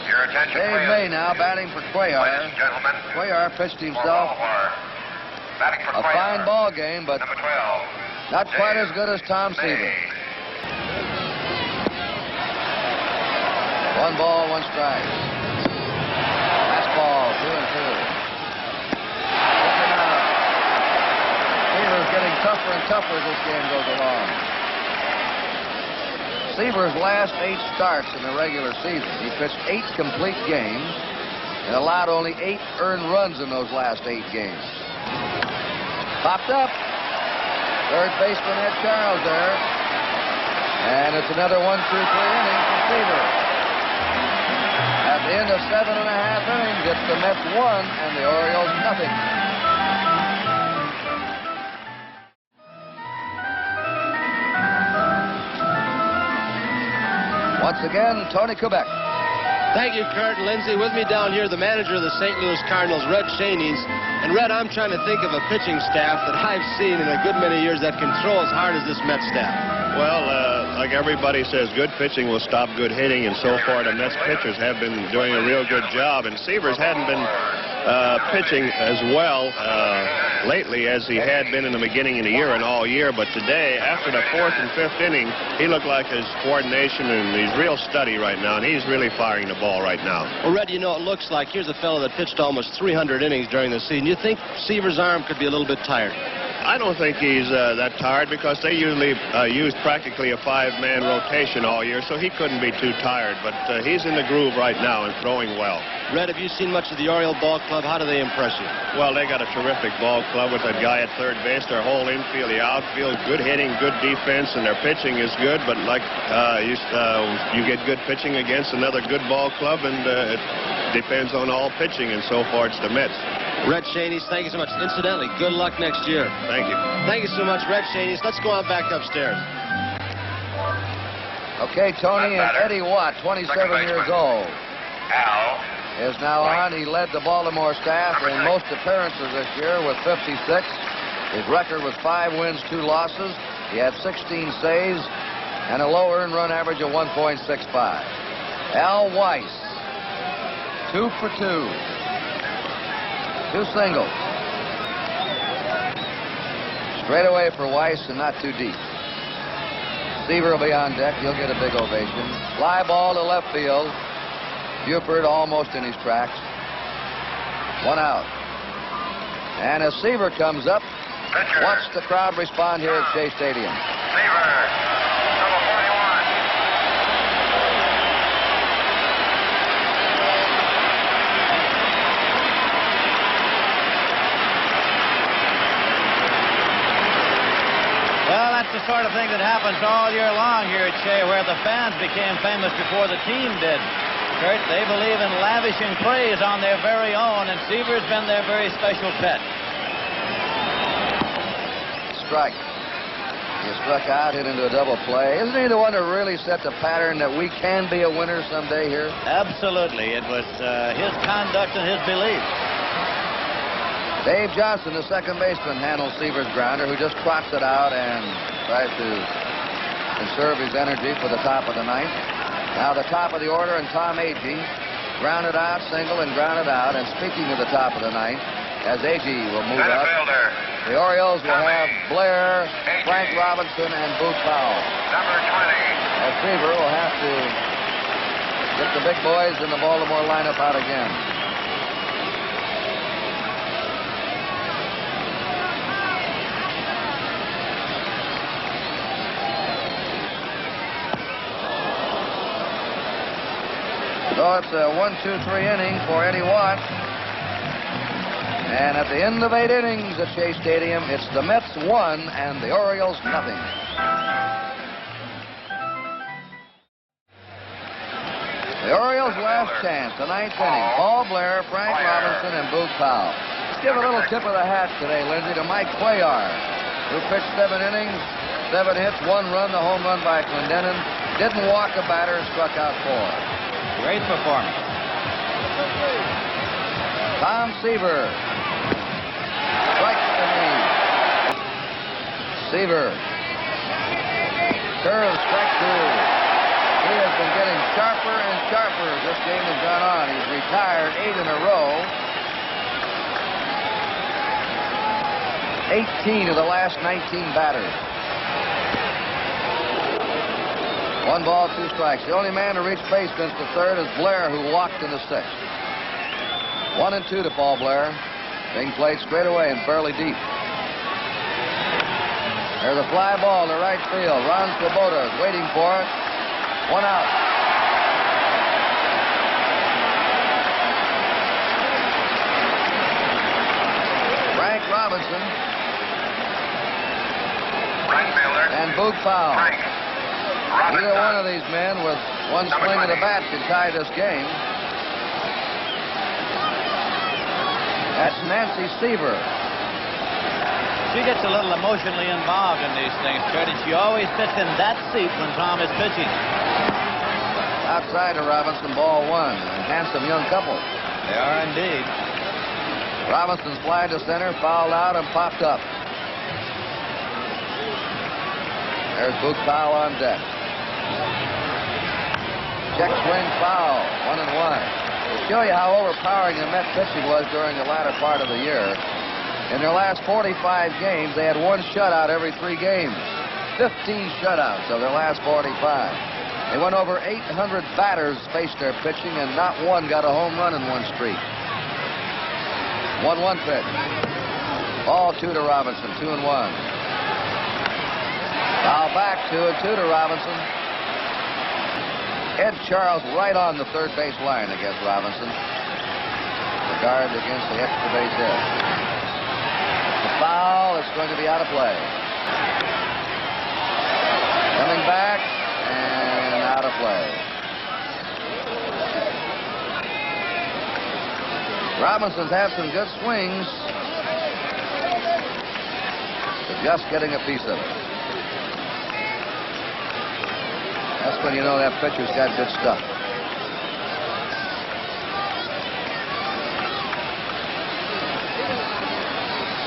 Your attention, Dave May now batting for Cuellar. Ladies and gentlemen. Cuellar pitched himself Batting for a fine ball game, but number 12. not quite as good as Tom Seaver. 1 ball, 1 strike. Fastball, 2-2. Seaver's getting tougher and tougher as this game goes along. Seaver's last 8 starts in the regular season, he pitched 8 complete games and allowed only 8 earned runs in those last 8 games. Popped up. Third baseman Ed Charles there. And it's another 1-2-3 inning for Seaver. At the end of 7.5 innings, it's the Mets 1 and the Orioles nothing. Once again, Tony Quebec. Thank you, Kurt. Lindsay, with me down here, the manager of the St. Louis Cardinals, Red Shaney's. And, Red, I'm trying to think of a pitching staff that I've seen in a good many years that can throw as hard as this Mets staff. Well, like everybody says, good pitching will stop good hitting, and so far the Mets pitchers have been doing a real good job. And Seavers hadn't been pitching as well lately as he had been in the beginning of the year and all year. But today, after the 4th and 5th inning, he looked like his coordination and he's real steady right now, and he's really firing the ball right now. Well, Red, you know, it looks like here's a fellow that pitched almost 300 innings during the season. You think Seaver's arm could be a little bit tired? I don't think he's that tired because they usually use practically a 5-man rotation all year, so he couldn't be too tired. But he's in the groove right now and throwing well. Red, have you seen much of the Oriole ball club? How do they impress you? Well, they got a terrific ball club with that guy at third base. Their whole infield, the outfield, good hitting, good defense, and their pitching is good. But like you get good pitching against another good ball club, and it depends on all pitching, and so far it's the Mets. Red Shaney's, thank you so much. Incidentally, good luck next year. Thank you. Thank you so much, Red Shaney's. Let's go on back upstairs. Okay, Tony, and Eddie Watt, 27 years old, is now on. He led the Baltimore staff in most appearances this year with 56. His record was 5 wins, 2 losses. He had 16 saves and a low earned run average of 1.65. Al Weiss, 2 for 2. 2 singles. Straight away for Weiss and not too deep. Seaver will be on deck. He'll get a big ovation. Fly ball to left field. Buford almost in his tracks. 1 out. And as Seaver comes up, watch the crowd respond here at Shea Stadium. Seaver, number 41. Well, that's the sort of thing that happens all year long here at Shea, where the fans became famous before the team did. Kurt, they believe in lavishing praise on their very own, and Seaver's been their very special pet. Strike. He struck out, hit into a double play. Isn't he the one that really set the pattern that we can be a winner someday here? Absolutely. It was his conduct and his belief. Dave Johnson, the second baseman, handles Seaver's grounder, who just trots it out and tries to conserve his energy for the top of the 9th. Now the top of the order, and Tom Agee grounded out, single, and grounded out. And speaking of the top of the 9th, as Agee will move up. Fielder. The Orioles will have Blair, Frank Robinson, and Booth Powell. Number 20. As Seaver will have to get the big boys in the Baltimore lineup out again. So it's a 1-2-3 inning for Eddie Watt. And at the end of 8 innings at Shea Stadium, it's the Mets 1 and the Orioles nothing. The Orioles' last chance, the 9th inning. Paul Blair, Frank Robinson, and Booth Powell. Let's give a little tip of the hat today, Lindsay, to Mike Cuellar, who pitched 7 innings, 7 hits, 1 run, the home run by Clendenin. Didn't walk a batter, struck out 4. Great performance. Tom Seaver strikes the knee. Seaver curves strike 2. He has been getting sharper and sharper as this game has gone on. He's retired 8 in a row. 18 of the last 19 batters. 1 ball, 2 strikes. The only man to reach base since the 3rd is Blair, who walked in the 6th. 1-2 to Paul Blair. Being played straight away and fairly deep. There's a fly ball to right field. Ron Swoboda is waiting for it. 1 out. Frank Robinson. Right fielder. And Booth Powell. Frank Robinson. Either one of these men with 1 swing of the bat could tie this game. That's Nancy Seaver. She gets a little emotionally involved in these things, Kurt, and she always sits in that seat when Tom is pitching. Outside of Robinson, ball 1. A handsome young couple. They are indeed. Robinson's fly to center, fouled out, and popped up. There's Booth Powell on deck. Check swing foul, 1-1. To show you how overpowering the Met pitching was during the latter part of the year, in their last 45 games, they had 1 shutout every 3 games. 15 shutouts of their last 45. They went over 800 batters faced their pitching, and not one got a home run in one streak. 1-1 pitch. Ball 2 to Robinson, 2-1. Foul back, 2-2 to Robinson. Ed Charles right on the 3rd base line against Robinson. The guard against the extra base hit. The foul is going to be out of play. Coming back and out of play. Robinson's had some good swings. But just getting a piece of it. That's when you know that pitcher's got good stuff.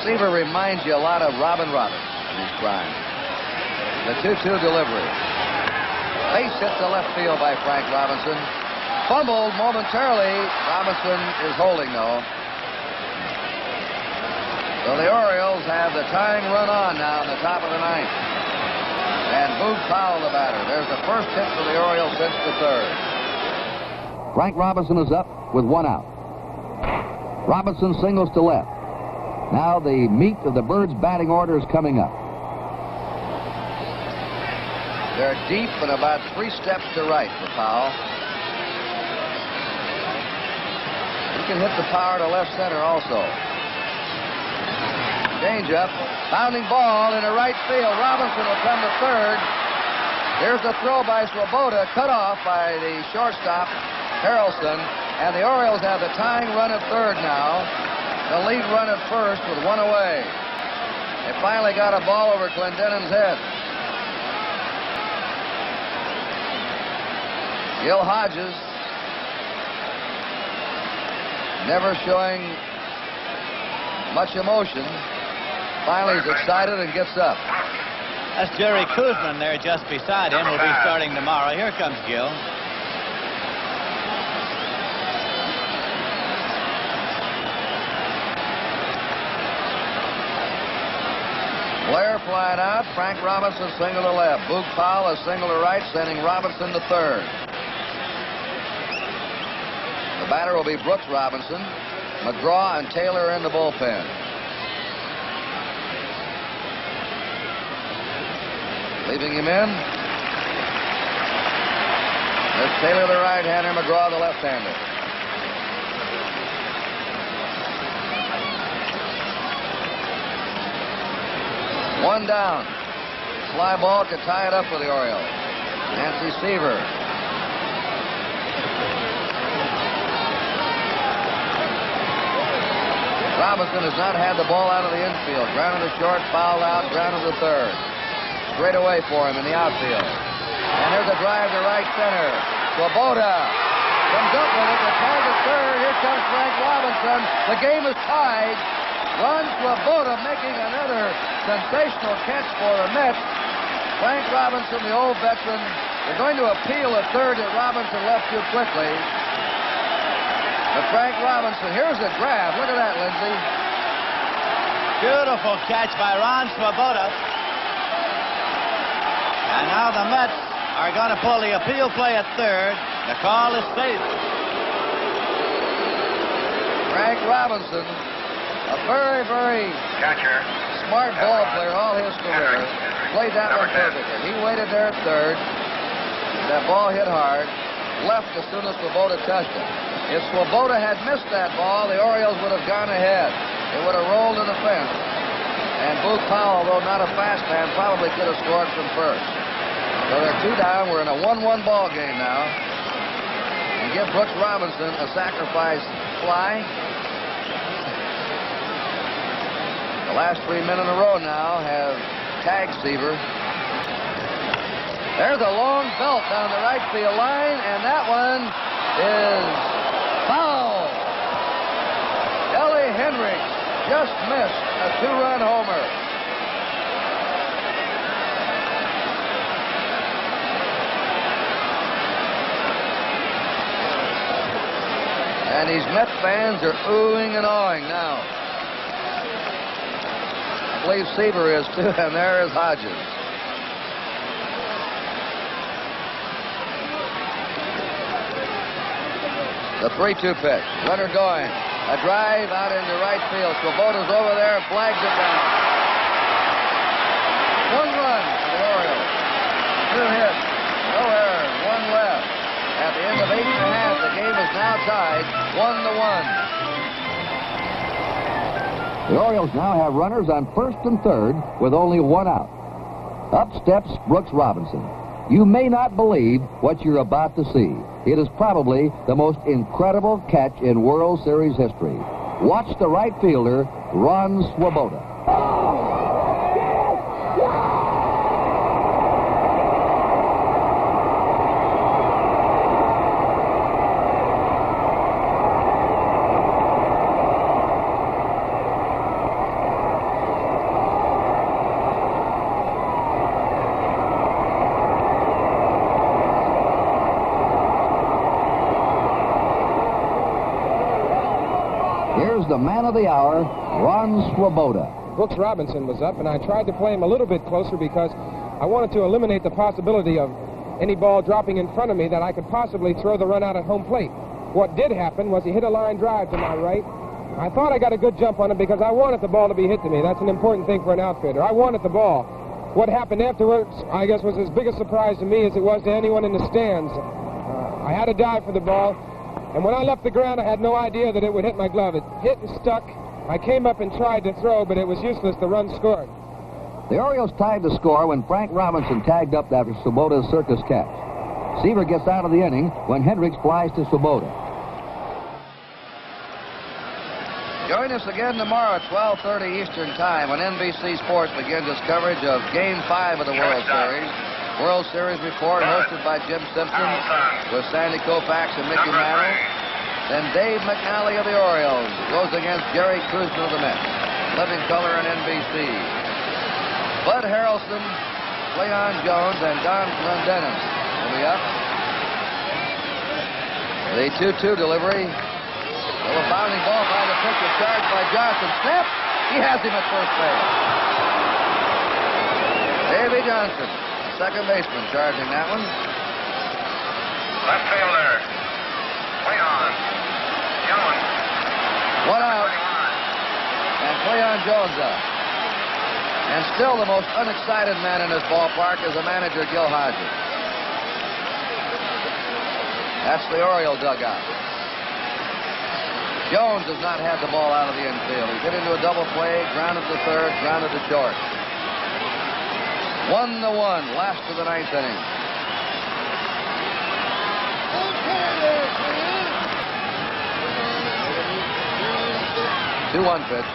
Seaver reminds you a lot of Robin Roberts in his prime. The 2-2 delivery. Base hit to left field by Frank Robinson. Fumbled momentarily. Robinson is holding, though. So the Orioles have the tying run on now in the top of the 9th. And Booth Powell, the batter. There's the first hit for the Orioles since the 3rd. Frank Robinson is up with 1 out. Robinson singles to left. Now the meat of the Birds' batting order is coming up. They're deep and about 3 steps to right for Powell. He can hit the power to left center also. Change up. Pounding ball into right field. Robinson will come to 3rd. Here's the throw by Swoboda, cut off by the shortstop, Harrelson. And the Orioles have the tying run at 3rd now. The lead run at 1st with 1 away. They finally got a ball over Clendenin's head. Gil Hodges, never showing much emotion, finally is excited and gets up. That's Jerry Kuzman there just beside him. Will be starting tomorrow. Here comes Gil. flying out. Frank Robinson single to left. Boog Powell a single to right, sending Robinson to third. The batter will be Brooks Robinson. McGraw and Taylor in the bullpen. Leaving him in. There's Taylor, the right-hander, McGraw, the left-hander. One down. Fly ball to tie it up for the Orioles. Nancy Seaver. Robinson has not had the ball out of the infield. Grounded to short, fouled out, grounded to third. Straight away for him in the outfield. And there's a drive to right center. Swoboda comes up with it to tag to third. Here comes Frank Robinson. The game is tied. Ron Swoboda making another sensational catch for the Mets. Frank Robinson, the old veteran, they're going to appeal a third that Robinson left too quickly. But Frank Robinson, here's a grab. Look at that, Lindsay. Beautiful catch by Ron Swoboda. And now the Mets are going to pull the appeal play at third. The call is safe. Frank Robinson, a very, very smart ball player all his career, played that one perfectly. He waited there at third. That ball hit hard. Left as soon as Swoboda touched it. If Swoboda had missed that ball, the Orioles would have gone ahead. It would have rolled to the fence. And Boog Powell, although not a fast man, probably could have scored from first. So they're 2 down. We're in a 1-1 ball game now. And give Brooks Robinson a sacrifice fly. The last 3 men in a row now have tagged Seaver. There's a long belt down the right field line, and that one is foul. Ellie Hendricks just missed a 2-run homer. And these Mets fans are oohing and awing now. I believe Seaver is too, and there is Hodges. The 3-2 pitch. Runner going. A drive out into right field. Swoboda's over there, flags it down. 1 run for the Orioles. 2 hits. No errors. 1 left. At the end of 8 1/2, the game is now tied 1-1. The Orioles now have runners on first and third with only 1 out. Up steps Brooks Robinson. You may not believe what you're about to see. It is probably the most incredible catch in World Series history. Watch the right fielder, Ron Swoboda. Here's the man of the hour, Ron Swoboda. Brooks Robinson was up, and I tried to play him a little bit closer because I wanted to eliminate the possibility of any ball dropping in front of me that I could possibly throw the run out at home plate. What did happen was he hit a line drive to my right. I thought I got a good jump on it because I wanted the ball to be hit to me. That's an important thing for an outfielder. I wanted the ball. What happened afterwards, I guess, was as big a surprise to me as it was to anyone in the stands. I had to dive for the ball. And when I left the ground, I had no idea that it would hit my glove. It hit and stuck. I came up and tried to throw, but it was useless. The run scored. The Orioles tied the score when Frank Robinson tagged up after Swoboda's circus catch. Seaver gets out of the inning when Hendricks flies to Swoboda. Join us again tomorrow at 12:30 Eastern Time when NBC Sports begins its coverage of Game 5 of the World Series. World Series report hosted by Jim Simpson with Sandy Koufax and Mickey Mantle. Then Dave McNally of the Orioles goes against Jerry Kuzma of the Mets. Living color on NBC. Bud Harrelson, Cleon Jones, and Don Clendenin will be up. The 2-2 delivery. A bounding ball by the pitcher, charged by Johnson. Snap! He has him at first base. Davy Johnson, second baseman, charging that one. Left fielder. Cleon Jones. One out. And Cleon Jones up. And still the most unexcited man in this ballpark is the manager, Gil Hodges. That's the Oriole dugout. Jones has not had the ball out of the infield. He's hit into a double play, grounded to third, grounded to short. 1-1, last of the ninth inning. Two-one pitch.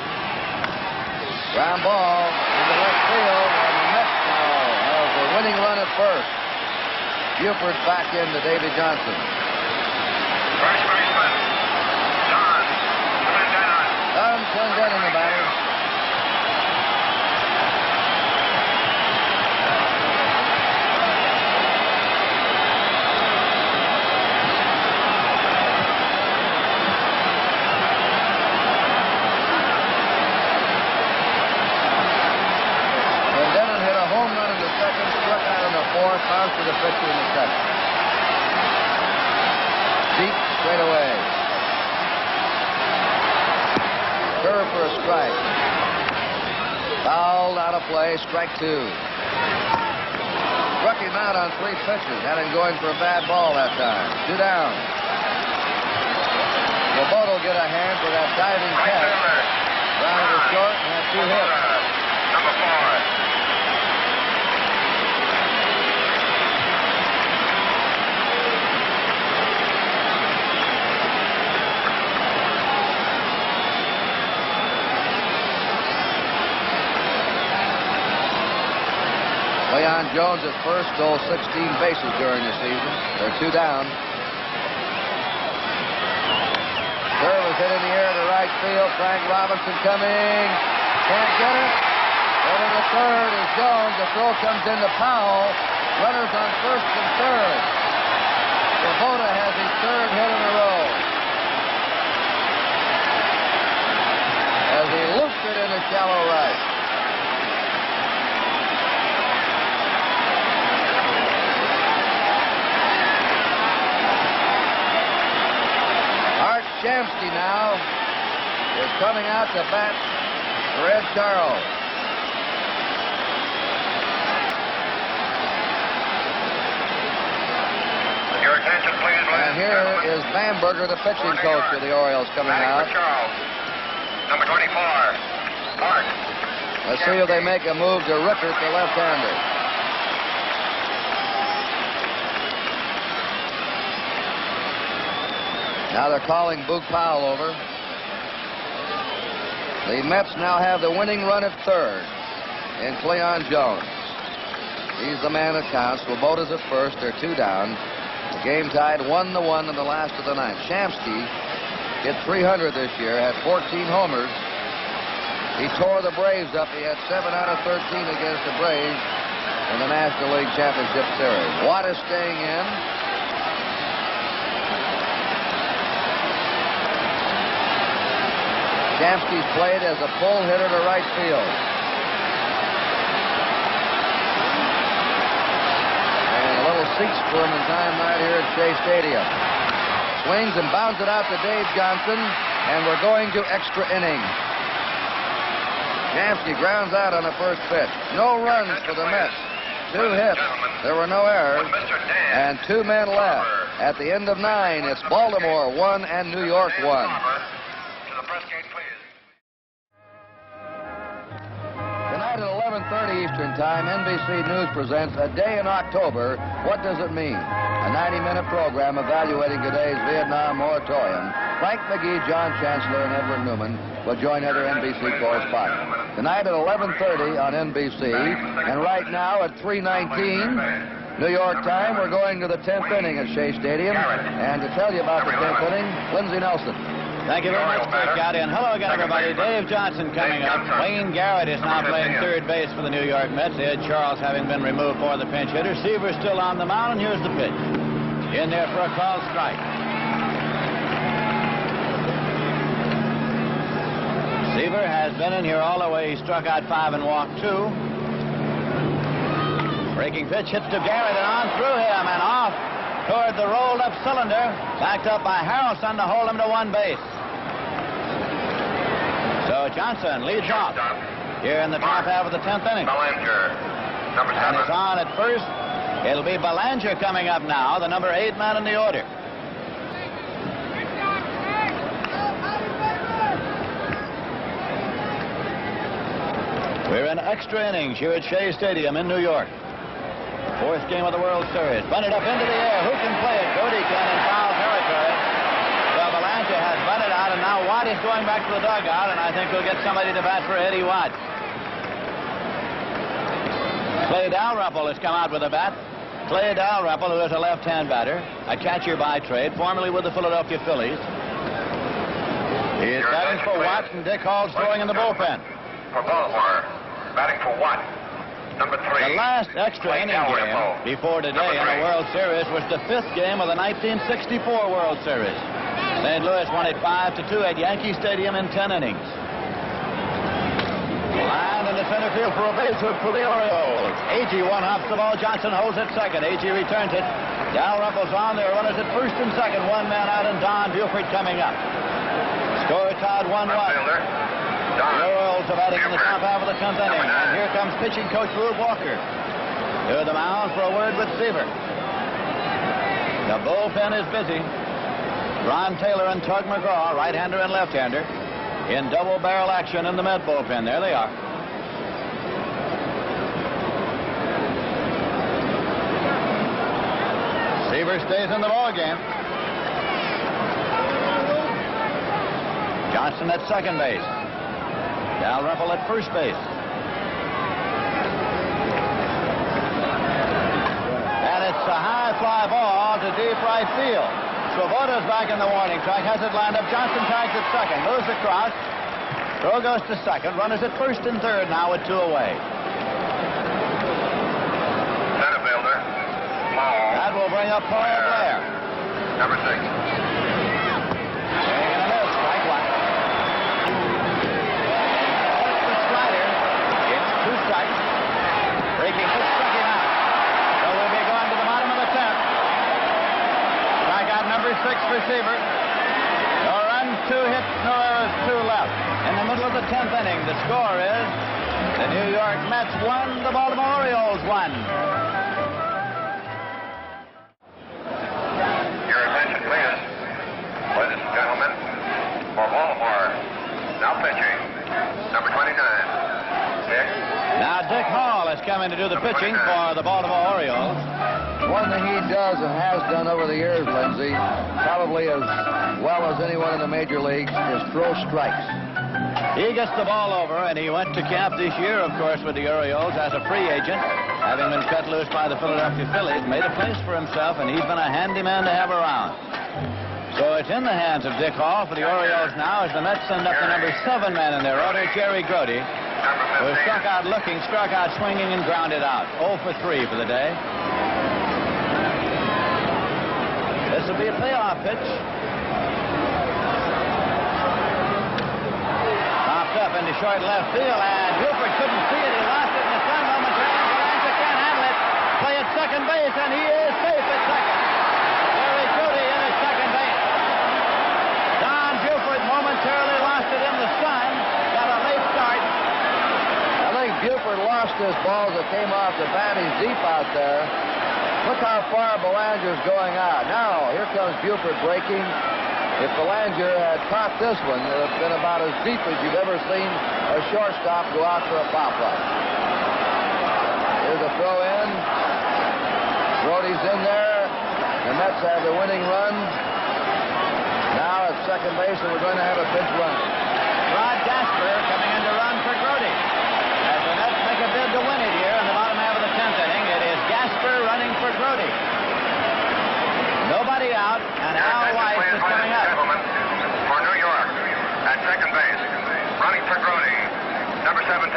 Ground ball into left field, and the Mets now have the winning run at first. Buford's back into Davy Johnson. First baseman, Don Clendenon. Don Clendenon, the batter. Bounced to the pitcher in the second. Deep straight away. Curve for a strike. Fouled out of play, strike two. Struck him out on 3 pitches. Had him going for a bad ball that time. 2 down. Roboto get a hand for that diving catch. Grounded to short and had 2 hits. Number 4. Leon Jones at first stole 16 bases during the season. They're 2 down. Curve is hit in the air to right field. Frank Robinson coming. Can't get it. Over to third is Jones. The throw comes into Powell. Runners on first and third. Roboto has his 3rd hit in a row. As he looped it into shallow right. Shamsky now is coming out to bat for Ed Charles. Your attention, please, ladies and here is Bamberger, the pitching coach of the Orioles, coming out. Charles. Number 24, Mark. Let's see if they make a move to Rickert, the left-hander. Now they're calling Boog Powell over. The Mets now have the winning run at third in Cleon Jones. He's the man that counts. Roboto's at first. They're 2 down. The game tied 1-1 in the last of the ninth. Shamsky hit 300 this year, had 14 homers. He tore the Braves up. He had 7 out of 13 against the Braves in the National League Championship Series. Watt is staying in. Shamsky's played as a pull hitter to right field. And a little seat squirming time right here at Shea Stadium. Swings and bounds it out to Dave Johnson, and we're going to extra innings. Shamsky grounds out on the first pitch. No runs for the Mets. 2 hits. There were no errors. And 2 men left. At the end of 9, it's Baltimore 1 and New York 1. Tonight at 11:30 Eastern Time, NBC News presents A Day in October. What does it mean? A 90-minute program evaluating today's Vietnam moratorium. Frank McGee, John Chancellor, and Edward Newman will join other NBC correspondents. Tonight at 11:30 on NBC, and right now at 3:19 New York time, we're going to the 10th inning at Shea Stadium. And to tell you about the 10th inning, Lindsey Nelson. Thank you very much, Greg Gowdy. And hello again, everybody. Dave Johnson coming up. Wayne Garrett is now playing third base for the New York Mets. Ed Charles having been removed for the pinch hitter. Seaver still on the mound, and here's the pitch. In there for a called strike. Seaver has been in here all the way. He struck out 5 and walked 2. Breaking pitch hits to Garrett and on through him and off toward the rolled up cylinder. Backed up by Harrelson to hold him to one base. So Johnson leads off here in the top half of the 10th inning. Belanger, number 7. And it's on at first. It'll be Belanger coming up now, the number 8 man in the order. We're in extra innings here at Shea Stadium in New York. 4th game of the World Series. Bunted up into the air. Who can play it? Cody can in foul territory. So Belanger has bunted out, and now Watt is going back to the dugout, and I think we'll get somebody to bat for Eddie Watt. Clay Dalrymple has come out with a bat. Clay Dalrymple, who is a left-hand batter, a catcher by trade, formerly with the Philadelphia Phillies. He is batting for Watt, and Dick Hall's throwing in the bullpen. For Baltimore, batting for Watt. Number 3. The last extra inning game before today in the World Series was the 5th game of the 1964 World Series. St. Louis won it 5-2 at Yankee Stadium in 10 innings. Line in the center field for a base hit for the Orioles. Agee one-hops the ball. Johnson holds it second. Agee returns it. Dalrymple's on there. Runners at first and second. One man out, and Don Buford coming up. Score tied 1-1. The Orioles are batting in the top half of the 10th inning. And here comes pitching coach Rube Walker to the mound for a word with Seaver. The bullpen is busy. Ron Taylor and Tug McGraw, right-hander and left-hander, in double barrel action in the Met bullpen. There they are. Seaver stays in the ballgame. Johnson at second base. Dalrymple at first base. And it's a high fly ball to deep right field. Swoboda's back in the warning track, has it lined up. Johnson tags at second, moves across. Throw goes to second. Runners at first and third now with 2 away. Center fielder, Paul. That will bring up Paul Blair. Number 6. Swing and a miss, strike 1. That's the slider. It's 2 strikes. Breaking pitch struck him out. So we'll be going to the bottom of the 10th. Strikeout number 6 for Seaver. No runs, 2 hits, no errors, 2 left. In the middle of the 10th inning, the score is the New York Mets 1, the Baltimore Orioles 1. Your attention, please. Ladies and gentlemen, for Baltimore, now pitching, number 29, Dick. Now Dick Hall has come in to do the pitching for the Baltimore Orioles. One thing he does and has done over the years, Lindsay, probably as well as anyone in the major leagues, is throw strikes. He gets the ball over, and he went to camp this year, of course, with the Orioles as a free agent, having been cut loose by the Philadelphia Phillies, made a place for himself, and he's been a handy man to have around. So it's in the hands of Dick Hall for the Orioles now as the Mets send up the number 7 man in their order, Jerry Grody, who struck out looking, struck out swinging, and grounded out. 0 for 3 for the day. This will be a payoff pitch. Popped up into short left field, and Buford couldn't see it. He lost it in the sun momentarily. Belanger can't handle it. Play at second base, and he is safe at second. Jerry Grody in at second base. Don Buford momentarily lost it in the sun. Got a late start. I think Buford lost this ball as it came off the bat. He's deep out there. Look how far Belanger's going out. Now, here comes Buford breaking. If Belanger had caught this one, it would have been about as deep as you've ever seen a shortstop go out for a pop-up. Here's a throw in. Grody's in there. The Mets have the winning run. Now at second base, and we're going to have a pinch run. Rod Gasper coming in to run for Grody. As the Mets make a bid to win it here in the bottom half of the 10th inning, it is Gasper running for Grody. Nobody out, and Al Weiss is coming up. For New York, at second base, running for Grody, number 17,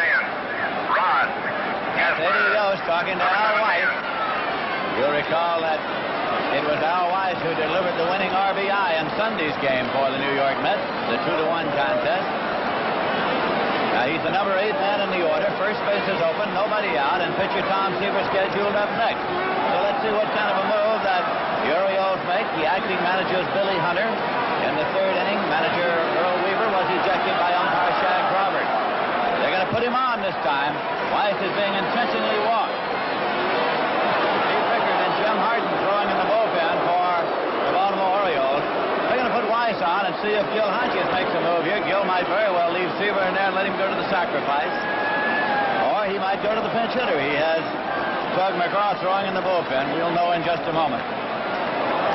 Rod Gasper. Eddie Yost talking to Al Weiss. You'll recall that it was Al Weiss who delivered the winning RBI in Sunday's game for the New York Mets, the 2-1 contest. Now, he's the number 8 man in the order. First base is open, nobody out, and pitcher Tom Seaver scheduled up next. So let's see what kind of a move that the Orioles make. The acting manager is Billy Hunter. In the 3rd inning, manager Earl Weaver was ejected by umpire Shag Crawford. They're going to put him on this time. Weiss is being intentionally walked. Pete Rickard and Jim Harden throwing in the bullpen for the Baltimore Orioles. They're going to put Weiss on and see if Gil Hodges makes a move here. Gil might very well leave Seaver in there and let him go to the sacrifice. Or he might go to the pinch hitter. He has Tug McGraw throwing in the bullpen. We'll know in just a moment.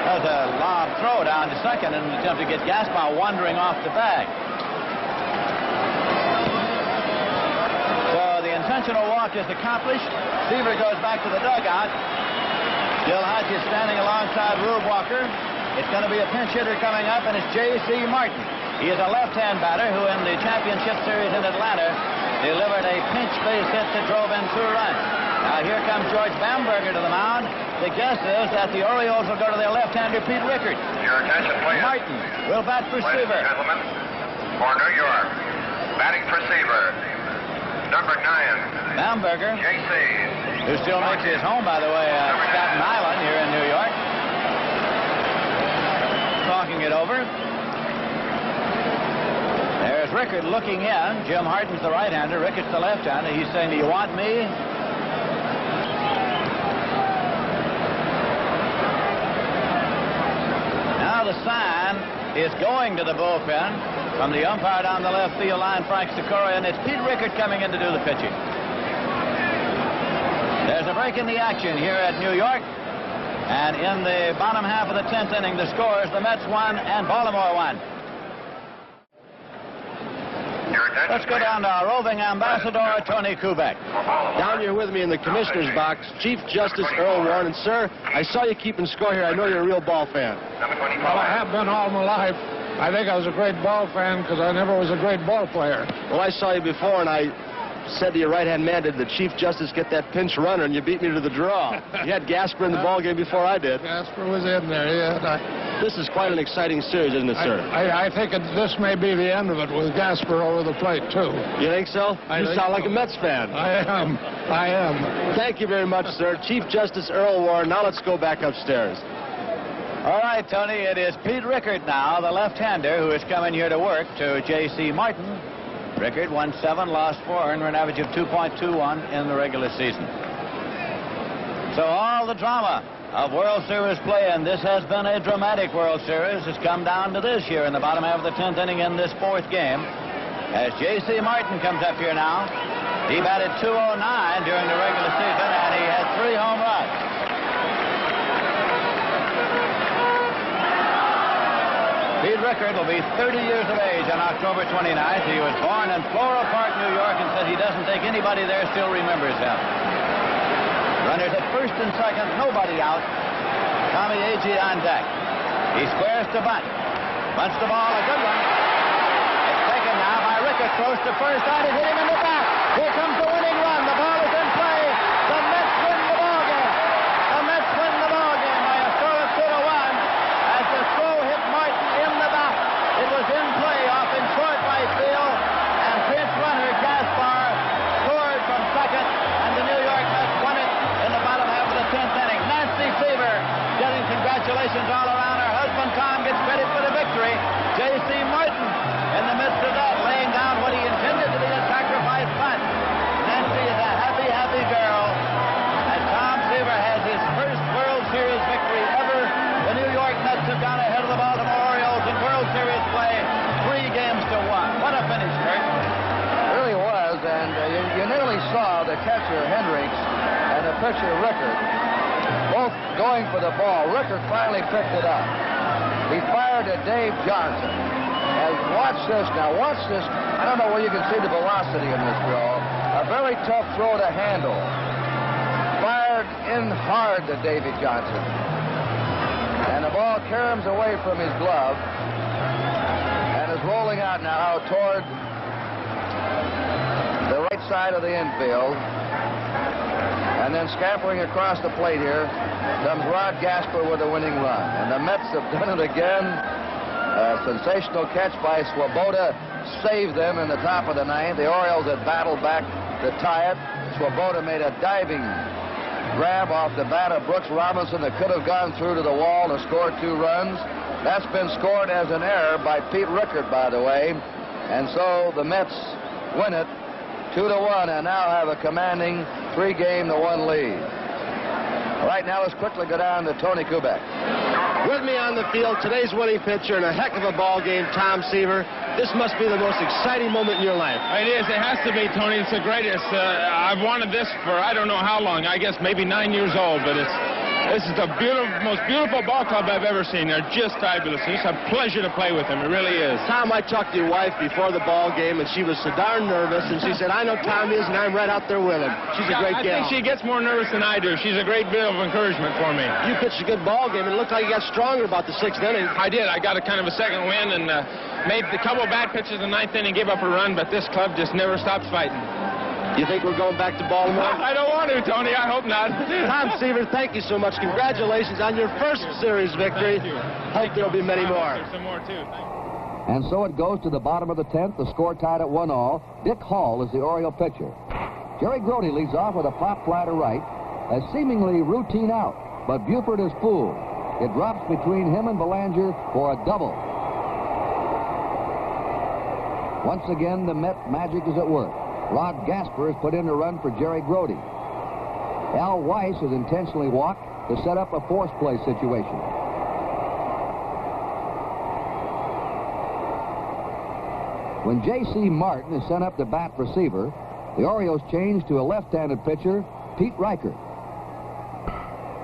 That was a long throw down to second in an attempt to get Gaspar wandering off the bag. So the intentional walk is accomplished. Seaver goes back to the dugout. Gil Hodges standing alongside Rube Walker. It's going to be a pinch hitter coming up, and it's J.C. Martin. He is a left-hand batter who in the championship series in Atlanta delivered a pinch base hit that drove in 2 runs. Now here comes George Bamberger to the mound. The guess is that the Orioles will go to their left-hander, Pete Rickard. Your attention, please. Martin will bat for Seaver. Ladies and gentlemen, for New York, batting for Seaver, number 9. Bamberger, J.C. who still makes his home, by the way, at Staten Island here in New York. Talking it over. There's Rickard looking in. Jim Harden's the right-hander. Rickard's the left-hander. He's saying, do you want me? Now the sign is going to the bullpen from the umpire down the left field line, Frank Sikora, and it's Pete Rickard coming in to do the pitching. There's a break in the action here at New York. And in the bottom half of the 10th inning, the scores, the Mets 1 and Baltimore 1. Let's go down to our roving ambassador, Tony Kubek. Down here with me in the commissioner's box, Chief Justice Earl Warren. And, sir, I saw you keeping score here. I know you're a real ball fan. Well, I have been all my life. I think I was a great ball fan because I never was a great ball player. Well, I saw you before, and I said to your right-hand man, did the Chief Justice get that pinch runner, and you beat me to the draw. You had Gasper in the ballgame before I did. Gasper was in there, yeah. This is quite an exciting series, isn't it, sir? I think this may be the end of it with Gasper over the plate, too. You think so? You sound like a Mets fan. I am. Thank you very much, sir. Chief Justice Earl Warren. Now let's go back upstairs. All right, Tony, it is Pete Rickard now, the left-hander, who is coming here to work to J.C. Martin. Rickard won 7, lost 4, earned an average of 2.21 in the regular season. So all the drama of World Series play, and this has been a dramatic World Series, has come down to this here in the bottom half of the 10th inning in this 4th game. As J.C. Martin comes up here now, he batted .209 during the regular season, and he had 3 home runs. Pete Rickard will be 30 years of age on October 29th. He was born in Floral Park, New York, and said he doesn't think anybody there still remembers him. Runners at first and second, nobody out. Tommy Agee on deck. He squares to bunt. Bunts the ball, a good one. It's taken now by Rickard, close to first. That hit him in the back. Here comes the winning run. The ball is in play. The Mets win the ball game. The Mets win the ball game by a score of 2-1 as the throw hit Martin in the back. It was in play off in short right field, and pinch runner Gaspar scored from second, and the New York Mets won it in the bottom half of the 10th inning. Nancy Seaver getting congratulations all around. Her husband Tom gets credit for the victory. J.C. Martin in the midst of that laying down what he intended to be a sacrifice punt. Nancy is a happy, happy girl, and Tom Seaver has his first World Series victory ever. The New York Mets have gone ahead of the Baltimore Orioles in World Series play 3 games to 1. What a finish, Kurt. It really was, and you nearly saw the catcher Hendricks and the pitcher Rickard both going for the ball. Rickard finally picked it up. He fired at Dave Johnson. And watch this now. Watch this. I don't know where you can see the velocity in this throw. A very tough throw to handle. Fired in hard to Davy Johnson. And the ball caroms away from his glove and is rolling out now toward the right side of the infield. And then scampering across the plate here comes Rod Gasper with a winning run. And the Mets have done it again. A sensational catch by Swoboda saved them in the top of the ninth. The Orioles had battled back to tie it. Swoboda made a diving grab off the bat of Brooks Robinson that could have gone through to the wall to score 2 runs. That's been scored as an error by Pete Rickert, by the way. And so the Mets win it 2-1 and now have a commanding 3-1 lead. Right now, let's quickly go down to Tony Kubek. With me on the field, today's winning pitcher and a heck of a ball game, Tom Seaver. This must be the most exciting moment in your life. It is. It has to be, Tony. It's the greatest. I've wanted this for I don't know how long. I guess maybe 9 years old, but this is the most beautiful ball club I've ever seen. They're just fabulous. It's a pleasure to play with them. It really is. Tom, I talked to your wife before the ball game, and she was so darn nervous, and she said, I know Tom is, and I'm right out there with him. She's a great gal. I think she gets more nervous than I do. She's a great bit of encouragement for me. You pitched a good ball game, and it looked like you got stronger about the 6th inning. I did. I got a kind of a second win and made a couple of bad pitches in the 9th inning, gave up a run, but this club just never stops fighting. You think we're going back to Baltimore? I don't want to, Tony. I hope not. Tom Seaver, thank you so much. Congratulations on your first series victory. Hope there'll be many more. Some more, too. And so it goes to the bottom of the 10th. The score tied at 1-all. Dick Hall is the Oriole pitcher. Jerry Grody leads off with a pop fly to right. A seemingly routine out, but Buford is fooled. It drops between him and Belanger for a double. Once again, the Met magic is at work. Rod Gasper has put in a run for Jerry Grody. Al Weiss has intentionally walked to set up a force play situation. When J.C. Martin is sent up to bat for Seaver, the Orioles change to a left-handed pitcher, Pete Reichert.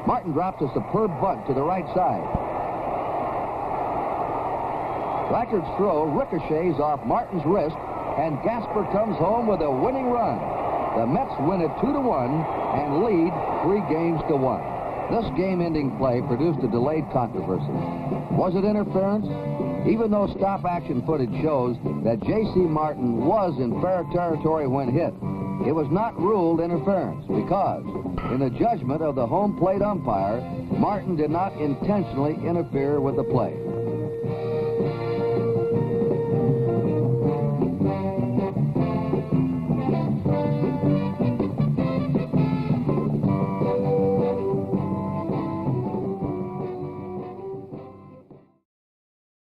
Martin drops a superb bunt to the right side. Reichert's throw ricochets off Martin's wrist, and Gasper comes home with a winning run. The Mets win it 2-1 and lead 3-1. This game-ending play produced a delayed controversy. Was it interference? Even though stop-action footage shows that J.C. Martin was in fair territory when hit, it was not ruled interference because, in the judgment of the home plate umpire, Martin did not intentionally interfere with the play.